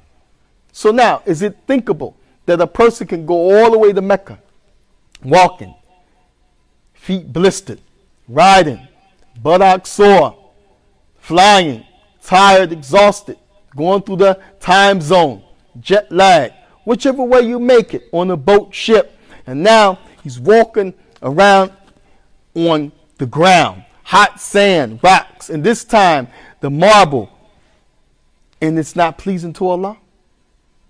So now, is it thinkable that a person can go all the way to Mecca, walking, feet blistered, riding, buttocks sore, flying, tired, exhausted, going through the time zone, jet lag, whichever way you make it, on a boat, ship, and now he's walking around on the ground, hot sand, rocks, and this time the marble, and it's not pleasing to Allah?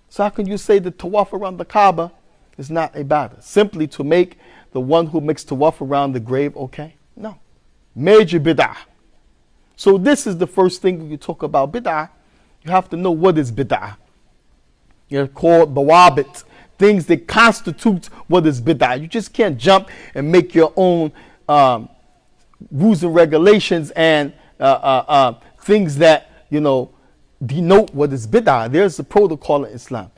So how can you say that tawaf around the Kaaba is not ibadah? Simply to make the one who makes tawaf around the grave okay? No. Major bid'ah. So this is the first thing when you talk about bid'ah. You have to know what is bid'ah. They're called bawabit, things that constitute what is bid'ah. You just can't jump and make your own rules and regulations and things that, denote what is bid'ah. There's a protocol in Islam.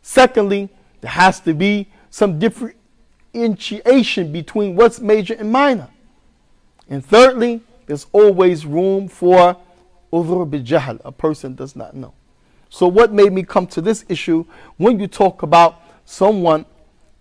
Secondly, there has to be some differentiation between what's major and minor. And thirdly, there's always room for udhr bil-jahl, a person does not know. So what made me come to this issue, when you talk about someone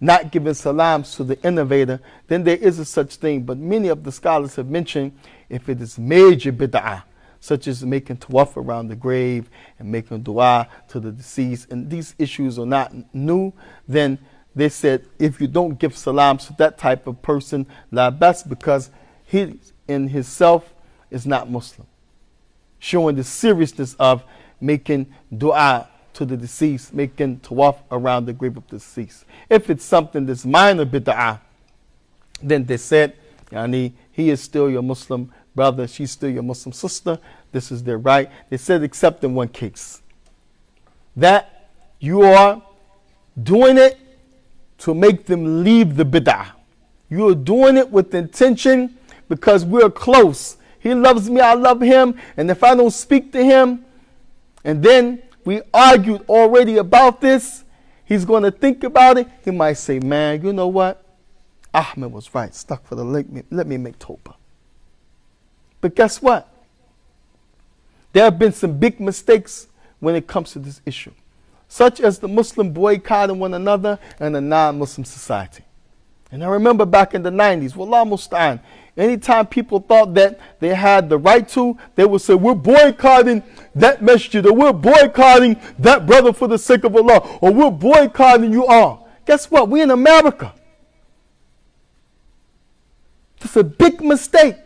not giving salams to the innovator, then there is a such thing. But many of the scholars have mentioned if it is major bid'ah, such as making tawaf around the grave and making dua to the deceased, and these issues are not new, then they said if you don't give salams to that type of person, la bas, because he in himself is not Muslim, showing the seriousness of making dua to the deceased, making tawaf around the grave of the deceased. If it's something that's minor bid'ah, then they said, yani, he is still your Muslim brother, she's still your Muslim sister, this is their right. They said except in one case, that you are doing it to make them leave the bid'ah. You are doing it with intention because we're close. He loves me, I love him, and if I don't speak to him, and then we argued already about this, he's going to think about it. He might say, man, you know what? Ahmed was right. Stuck for the let me make tawbah. But guess what? There have been some big mistakes when it comes to this issue, such as the Muslim boycotting one another and the non-Muslim society. And I remember back in the 90s, wallah musta'an, anytime people thought that they had the right to, they would say, we're boycotting that masjid, or we're boycotting that brother for the sake of Allah, or we're boycotting you all. Guess what? We're in America. It's a big mistake.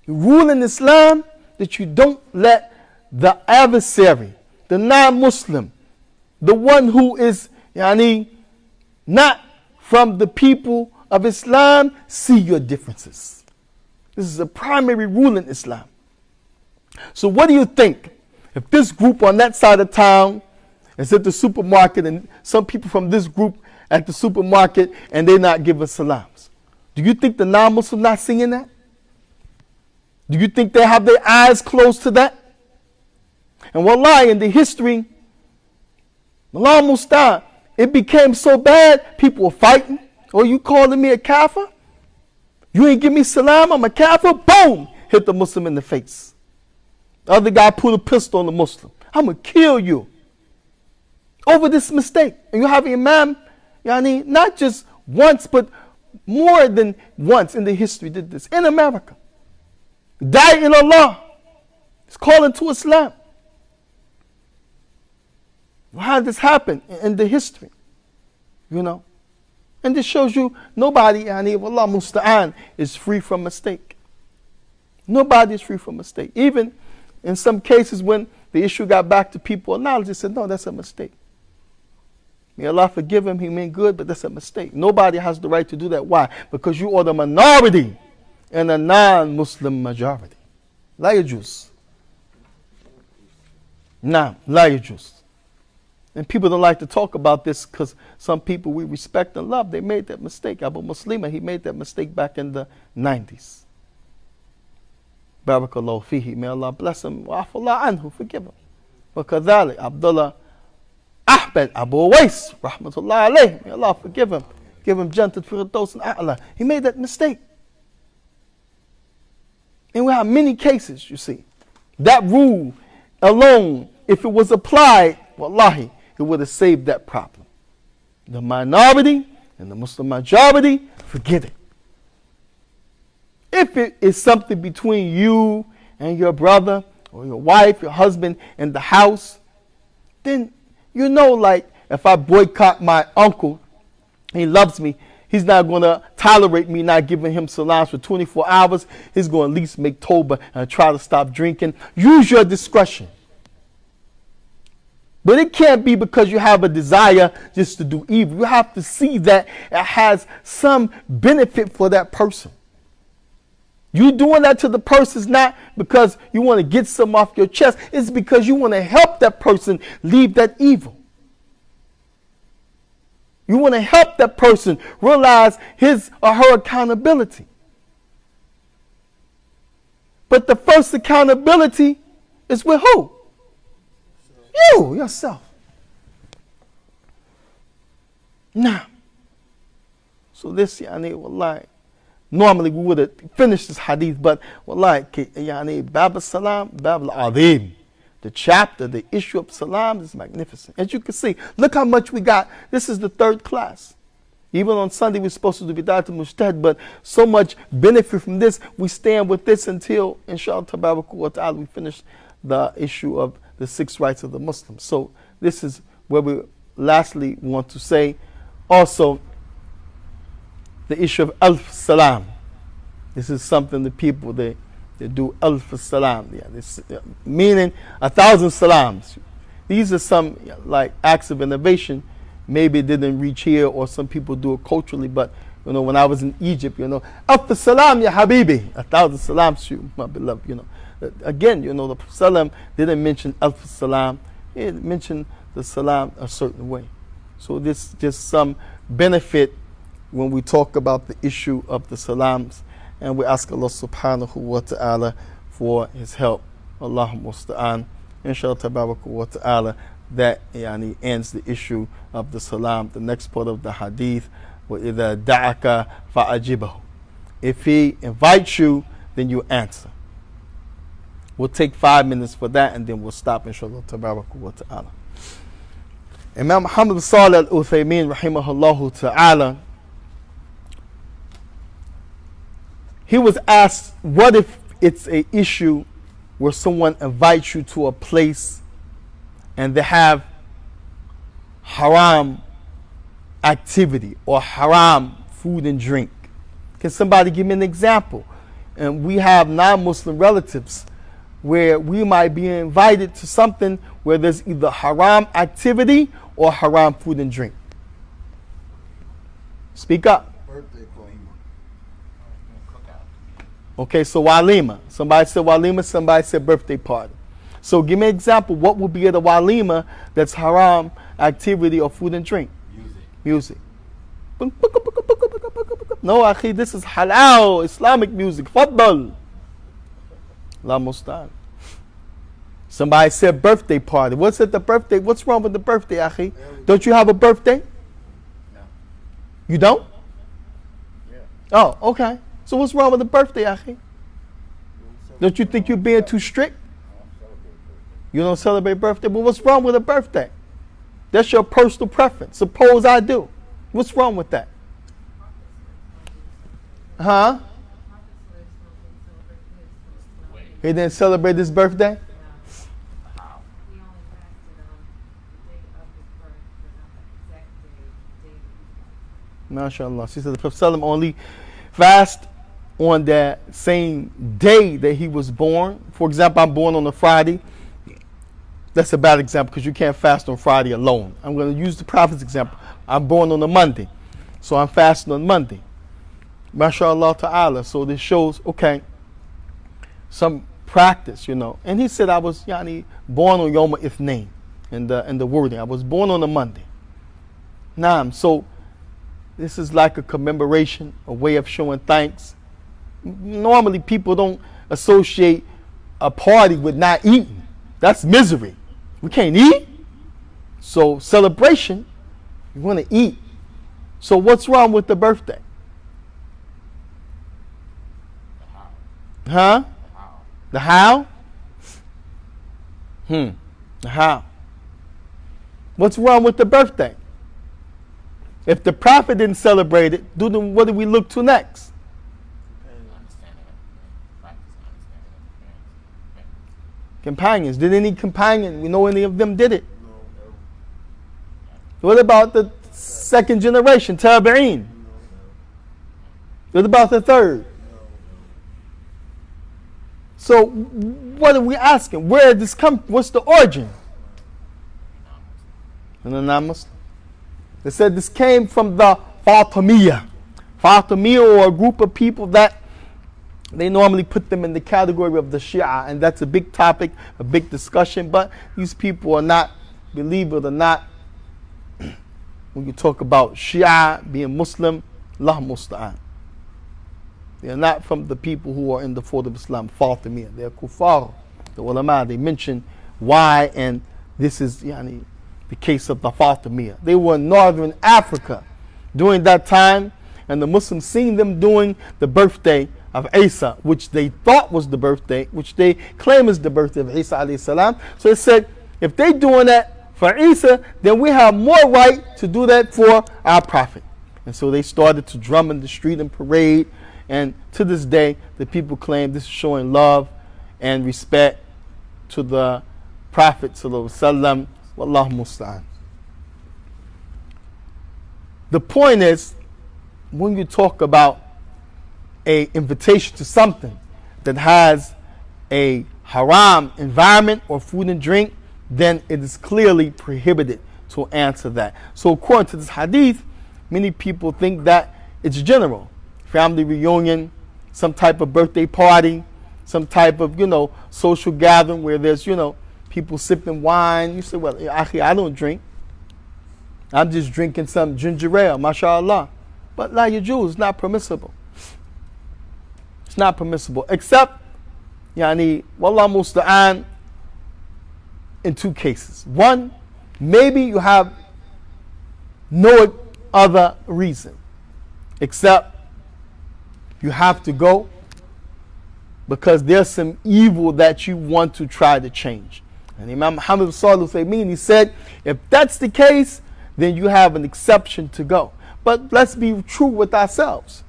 You rule in Islam that you don't let the adversary, the non-Muslim, the one who is not from the people of Islam, see your differences. This is a primary rule in Islam. So what do you think if this group on that side of town is at the supermarket and some people from this group at the supermarket and they're not giving salams? Do you think the non-Muslim not seeing that? Do you think they have their eyes closed to that? And wallahi, in the history, Allah Musta'an, it became so bad, people were fighting. Oh, you calling me a kafir? You ain't give me salam, I'm a kafir? Boom! Hit the Muslim in the face. The other guy put a pistol on the Muslim. I'm going to kill you. Over this mistake. And you have an imam, not just once, but more than once in the history did this. In America. Da'i ilallah. He's calling to Islam. How did this happen in the history? And this shows you nobody, Allah musta'an, is free from mistake. Nobody is free from mistake. Even in some cases when the issue got back to people of knowledge, they said, no, that's a mistake. May Allah forgive him, he meant good, but that's a mistake. Nobody has the right to do that. Why? Because you are the minority in a non-Muslim majority. La yajuz. Nah, la yajuz. And people don't like to talk about this because some people we respect and love, they made that mistake. Abu Muslima, he made that mistake back in the 90s. Barakallahu fihi. May Allah bless him. Wa afallah anhu. Forgive him. Wa kadhalik. Abdullah Ahmed Abu Wais. Rahmatullah alayhi. May Allah forgive him. Give him Jannatul Firdaus and A'la. He made that mistake. And we have many cases, you see. That rule alone, if it was applied, wallahi, it would have saved that problem. The minority and the Muslim majority, forget it. If it is something between you and your brother or your wife, your husband in the house, then like if I boycott my uncle, he loves me, he's not going to tolerate me not giving him salams for 24 hours. He's going to at least make tawbah and try to stop drinking. Use your discretion. But it can't be because you have a desire just to do evil. You have to see that it has some benefit for that person. You doing that to the person is not because you want to get some off your chest. It's because you want to help that person leave that evil. You want to help that person realize his or her accountability. But the first accountability is with who? You, yourself. Now, So this, wallahi, normally we would have finished this hadith, but wallahi, Bab al-Salam, Bab al-Azim. The chapter, the issue of salam is magnificent. As you can see, look how much we got. This is the third class. Even on Sunday, we're supposed to do Bidat al-Mujtahid, but so much benefit from this. We stand with this until, inshallah, ta'ala, we finish the issue of the 6 rights of the Muslims. So this is where we lastly want to say also the issue of Alf Salam. This is something the people, they do Alf Salam. Yeah, this, meaning 1,000 salams. These are some like acts of innovation. Maybe it didn't reach here, or some people do it culturally, but when I was in Egypt, Alf Salam ya Habibi, 1,000 salams to you, my beloved, Again, the Salam didn't mention Alf Salam, it mentioned the Salam a certain way. So this just some benefit when we talk about the issue of the Salams, and we ask Allah subhanahu wa ta'ala for his help. Allahumma musta'an. Inshallah tabaraka wa ta'ala, that ends the issue of the salam. The next part of the hadith, وَإِذَا دَعَكَ فَأَجِبَهُ. If he invites you, then you answer. We'll take 5 minutes for that, and then we'll stop, inshallah tabaraka wa ta'ala. Imam Muhammad Salih al-Uthaymin rahimahullah ta'ala, he was asked, what if it's an issue where someone invites you to a place and they have haram activity or haram food and drink? Can somebody give me an example? And we have non-Muslim relatives where we might be invited to something where there's either haram activity or haram food and drink. Speak up. Okay, so walima. Somebody said walima, somebody said birthday party. So give me an example. What would be at a walima that's haram activity or food and drink? Music. No, akhi, this is halal Islamic music. Faddal. La mustan. Somebody said birthday party. What's at the birthday? What's wrong with the birthday, akhi? Don't you have a birthday? No. You don't? Yeah. Oh, okay. So what's wrong with the birthday, akhi? Don't you think you're being too strict? You don't celebrate birthday? But what's wrong with a birthday? That's your personal preference. Suppose I do. What's wrong with that? Huh? He didn't celebrate his birthday? MashaAllah. She said the Prophet only fast on that same day that he was born. For example, I'm born on a Friday. That's a bad example because you can't fast on Friday alone. I'm going to use the Prophet's example. I'm born on a Monday, so I'm fasting on Monday. MashaAllah ta'ala. So this shows, okay, some practice, And he said I was born on Yom Ithnain in the wording. I was born on a Monday. Naam. So this is like a commemoration, a way of showing thanks. Normally people don't associate a party with not eating. That's misery. We can't eat. So celebration, you want to eat. So what's wrong with the birthday? Huh? The how? The how? What's wrong with the birthday? If the Prophet didn't celebrate it, what do we look to next? Companions. Did any companion, we know any of them did it? What about the second generation, Tabi'een? What about the third? So what are we asking? Where did this come? What's the origin? And the non-Muslim. They said this came from the Fatimiyya. Fatimiyya, or a group of people that they normally put them in the category of the Shia, and that's a big topic, a big discussion, but these people are not, believe it or not, when you talk about Shia being Muslim, Allah musta'an. They are not from the people who are in the fold of Islam, Fatimiyya. They are kuffar. The ulama, they mention why, and this is the case of the Fatimiyya. They were in northern Africa. During that time, and the Muslims seen them doing the birthday of Isa, which they thought was the birthday, which they claim is the birthday of Isa alayhi salam. So they said, if they doing that for Isa, then we have more right to do that for our prophet. And so they started to drum in the street and parade. And to this day, the people claim this is showing love and respect to the Prophet sallallahu alaihi wasallam. Wallahu musta'an. The point is, when you talk about a invitation to something that has a haram environment or food and drink, then it is clearly prohibited to answer that. So according to this hadith, many people think that it's general. Family reunion, some type of birthday party, some type of, social gathering where there's, people sipping wine. You say, well, akhi, I don't drink. I'm just drinking some ginger ale, mashallah. But la yajuz, it's not permissible. It's not permissible. Except, wallah musta'an, in two cases. One, maybe you have no other reason except you have to go because there's some evil that you want to try to change. And Imam Muhammad sallallahu alaihi wasallam, he said, if that's the case, then you have an exception to go. But let's be true with ourselves.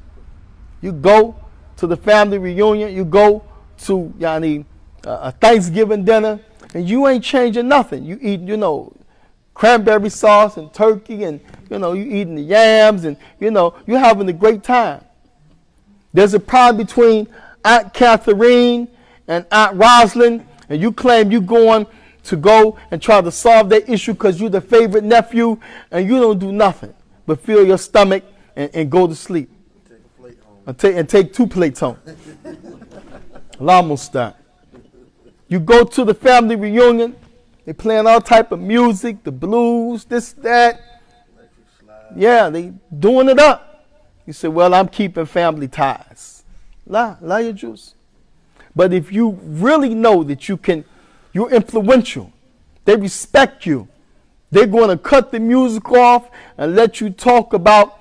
You go to the family reunion, you go to a Thanksgiving dinner, and you ain't changing nothing. You eat, cranberry sauce and turkey, and you eating the yams, and you having a great time. There's a problem between Aunt Catherine and Aunt Rosalind, and you claim you going to go and try to solve that issue because you're the favorite nephew, and you don't do nothing but fill your stomach and go to sleep. Take a plate home. And take 2 plates home. Allah musta'an. You go to the family reunion, they playing all type of music, the blues, this, that. Yeah, they doing it up. You say, well, I'm keeping family ties. La your juice. But if you really know that you're influential, they respect you, they're going to cut the music off and let you talk about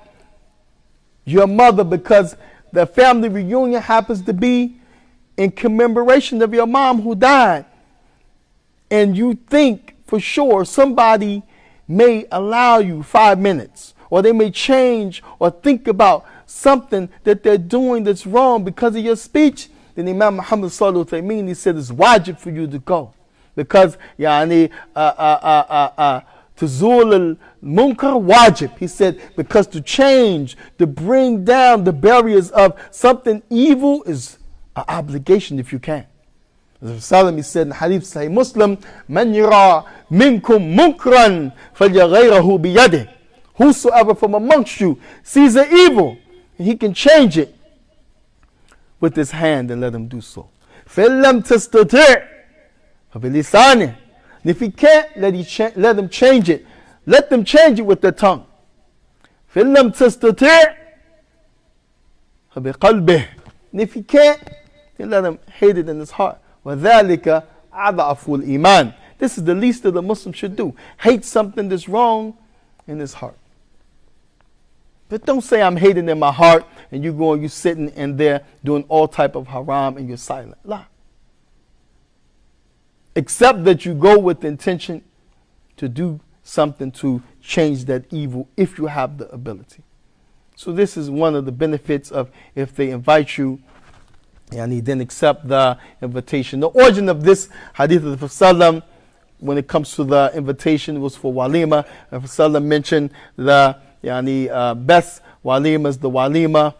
your mother because the family reunion happens to be in commemoration of your mom who died. And you think for sure somebody may allow you 5 minutes, or they may change or think about something that they're doing that's wrong because of your speech, then Imam Muhammad sallallahu alaihi wasallam, he said it's wajib for you to go. Because tuzul al-munkar wajib. He said because to change, to bring down the barriers of something evil is an obligation if you can. As Salam, he said in Hadith Sahih Muslim, Man yara minkum munkran falyaghayrahu biyadih. Whosoever from amongst you sees an evil, and he can change it with his hand, and let him do so. فَإِلَّمْ تَسْتَطِعْ فَبِلِسَانِهِ. And if he can't, let him change it. Let them change it with their tongue. فَإِلَّمْ تَسْتَطِعْ فَبِقَلْبِهِ. And if he can't, then let him hate it in his heart. وَذَلِكَ أَضْعَفُ الْإِيمَانِ. This is the least that the Muslim should do. Hate something that's wrong in his heart. But don't say I'm hating in my heart and you sitting in there doing all type of haram and you're silent. La. Except that you go with the intention to do something to change that evil if you have the ability. So this is one of the benefits of if they invite you and he then accept the invitation. The origin of this hadith of the Prophet, when it comes to the invitation, was for walima. The Prophet mentioned the best walima is the walima,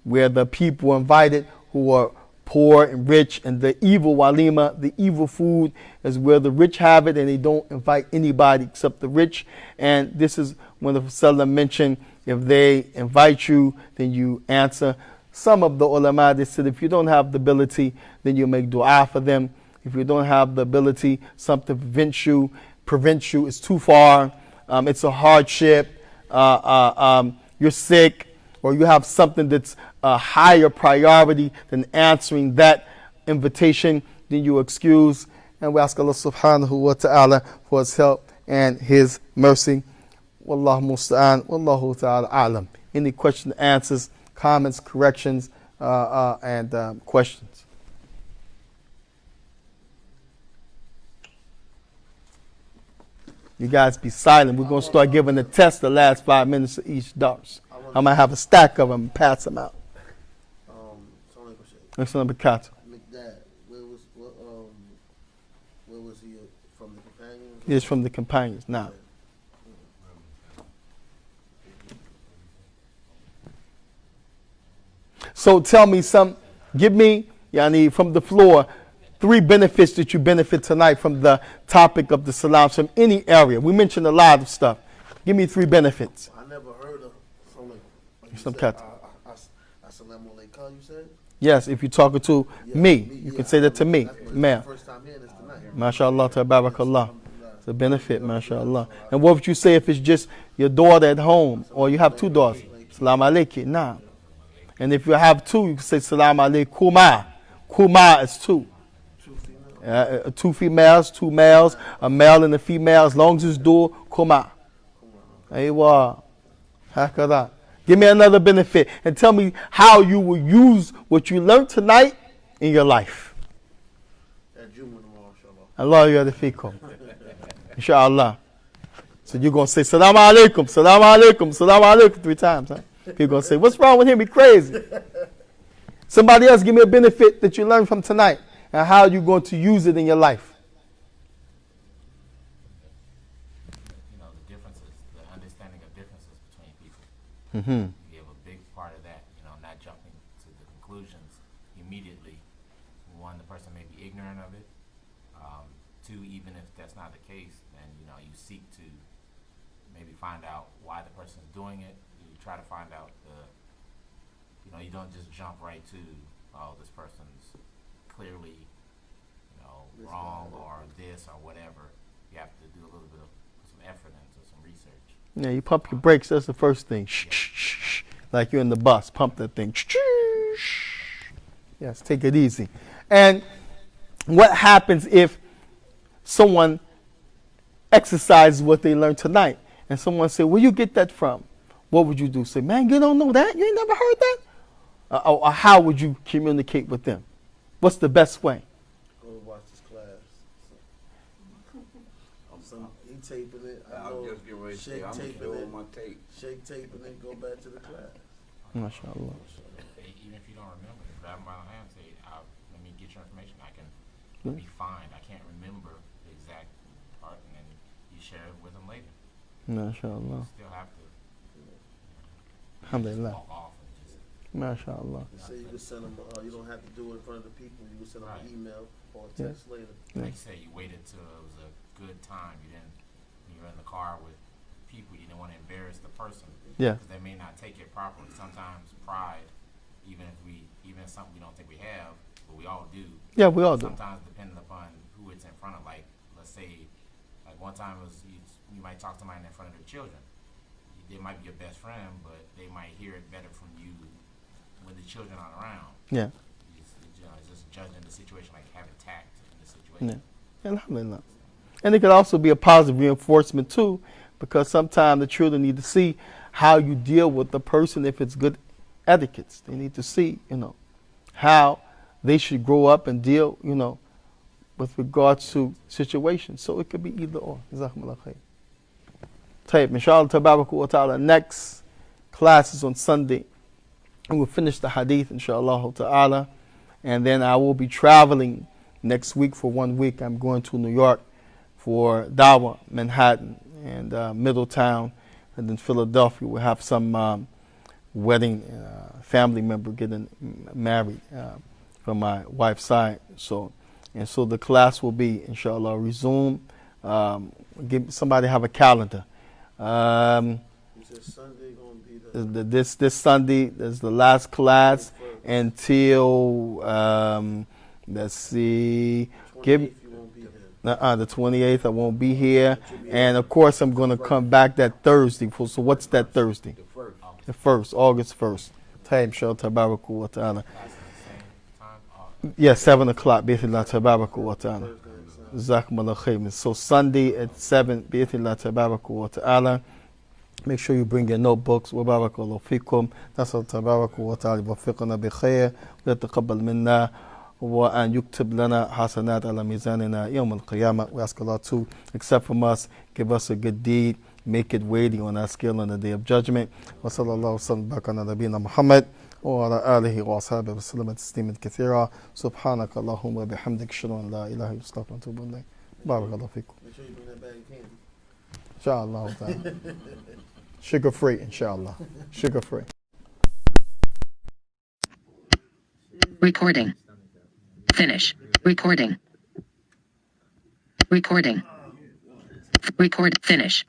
where the people are invited who are poor and rich, and the evil walima, the evil food, is where the rich have it and they don't invite anybody except the rich. And this is when the Prophet mentioned if they invite you, then you answer. Some of the ulama, they said if you don't have the ability, then you make dua for them. If you don't have the ability, something prevents you, it's too far, it's a hardship, you're sick, or you have something that's a higher priority than answering that invitation, then you excuse. And we ask Allah subhanahu wa ta'ala for his help and his mercy. Wallahu musta'an, wallahu ta'ala a'lam. any question, answers, comments, corrections, and questions. You guys be silent. We're going to start giving the test the last 5 minutes of each dars. I'm going to have a stack of them and pass them out. Next number cat. McDad, where was he from the companions? He's from the companions now. So tell me give me, Yani, from the floor, 3 benefits that you benefit tonight from the topic of the salams from any area. We mentioned a lot of stuff. Give me 3 benefits. I never heard of something like Some you cat. said. Assalamu alaikum, you said? Yes, if you're talking to me, you can say that to me, That's my ma'am. first time hearing this tonight. MashaAllah, tabarakallah. It's a benefit, mashallah. And what would you say if it's just your daughter at home or you have 2 daughters? Salam alaikum. Nah. And if you have 2, you can say salam alaikuma. Kuma is 2. 2 females, 2 males, a male and a female, as long as it's dual, kuma. Aywa. Hakada. Give me another benefit and tell me how you will use what you learned tonight in your life. Allah yadifikum. Inshallah. So you're going to say salam alaikum, salam alaikum, salam alaikum 3 times. Huh? People going to say, what's wrong with him? He crazy. Somebody else give me a benefit that you learned from tonight and how you're going to use it in your life. You know, the differences, the understanding of differences between people. Mm-hmm. You have a big part of that, you know, not jumping to the conclusions immediately. 1, the person may be ignorant of it. 2, even if that's not the case, then, you know, you seek to maybe find out why the person's doing it. You try to find out you know, you don't just jump right to, oh, this person's clearly, you know, wrong or this or whatever. You have to do a little bit of some effort into some research. Yeah, you pump your brakes. That's the first thing. Shh, shh, shh, shh. Like you're in the bus. Pump that thing. Shh, shh, shh. Yes, take it easy. And what happens if someone exercises what they learned tonight and someone say, where you get that from? What would you do? Say, man, you don't know that? You ain't never heard that? Or how would you communicate with them? What's the best way? Go watch this class. He taping it. I'm just getting ready to say, I'm Shaikh going to taping show it. my tape. Shaikh taping it. Go back to the class. MashaAllah. Even if you don't remember, grab them by the hand and say, let me get your information. I can be fine. I can't remember the exact part, and then you share it with them later. MashaAllah. You still have to Alhamdulillah. walk off and just MashaAllah. You say you can send them. You don't have to do it in front of the people. You can send them Right. an email or a text later. like you say, you waited till it was a good time. You didn't. When you were in the car with people, you didn't want to embarrass the person. Yeah. Because they may not take it properly. Sometimes pride, even something we don't think we have, but we all do. Yeah, we all do. Sometimes depending upon who it's in front of. Like, let's say, like one time it was you might talk to somebody in front of their children. They might be your best friend, but they might hear it better from you when the children aren't around. Yeah. It's just judging the situation, like having tact in the situation. Yeah. Alhamdulillah. And it could also be a positive reinforcement too, because sometimes the children need to see how you deal with the person if it's good etiquettes. They need to see, how they should grow up and deal, with regards to situations. So it could be either or. Jazakumullah khair. Tayyib, inshallah tabarak wa ta'ala. Next class is on Sunday. And we'll finish the hadith, inshallah ta'ala. And then I will be traveling next week for 1 week. I'm going to New York for Dawah, Manhattan, and Middletown. And then Philadelphia, we'll have some wedding, family member getting married from my wife's side. So the class will be, inshallah, resume. Somebody have a calendar. You said Sunday gonna be This Sunday is the last class until let's see. 28th, you won't be there. The 28th I won't be here, and of course I'm going to come back that Thursday. So what's that Thursday? The 1st, August 1st. Time shall tabaraku wa ta'ala. Yeah, 7 o'clock. Bi'ithnillah tabaraku wa ta'ala. Jazakumullah khairan. So Sunday at 7. Bi'ithnillah tabaraku wa ta'ala. Make sure you bring your notebooks. وبارك الله فيكم. نسأل الله تبارك وتعالى يوفقنا بخير ويتقبل منا وأن يكتب لنا حسنات على ميزاننا يوم القيامة. We ask Allah to accept from us, give us a good deed, make it weighty on our scale on the day of judgment. وصلى الله وسلم وبارك على نبينا محمد وعلى آله وأصحابه وسلم تسليما كثيرا. سبحانك اللهم وبحمدك أشهد أن لا إله إلا أنت وأتوب إليك. بارك الله فيكم. Make sure you bring that bag of candy. Inshallah ta'ala. Sugar free, inshallah. Sugar free. Recording. Finish. Recording. Recording. Record. Finish.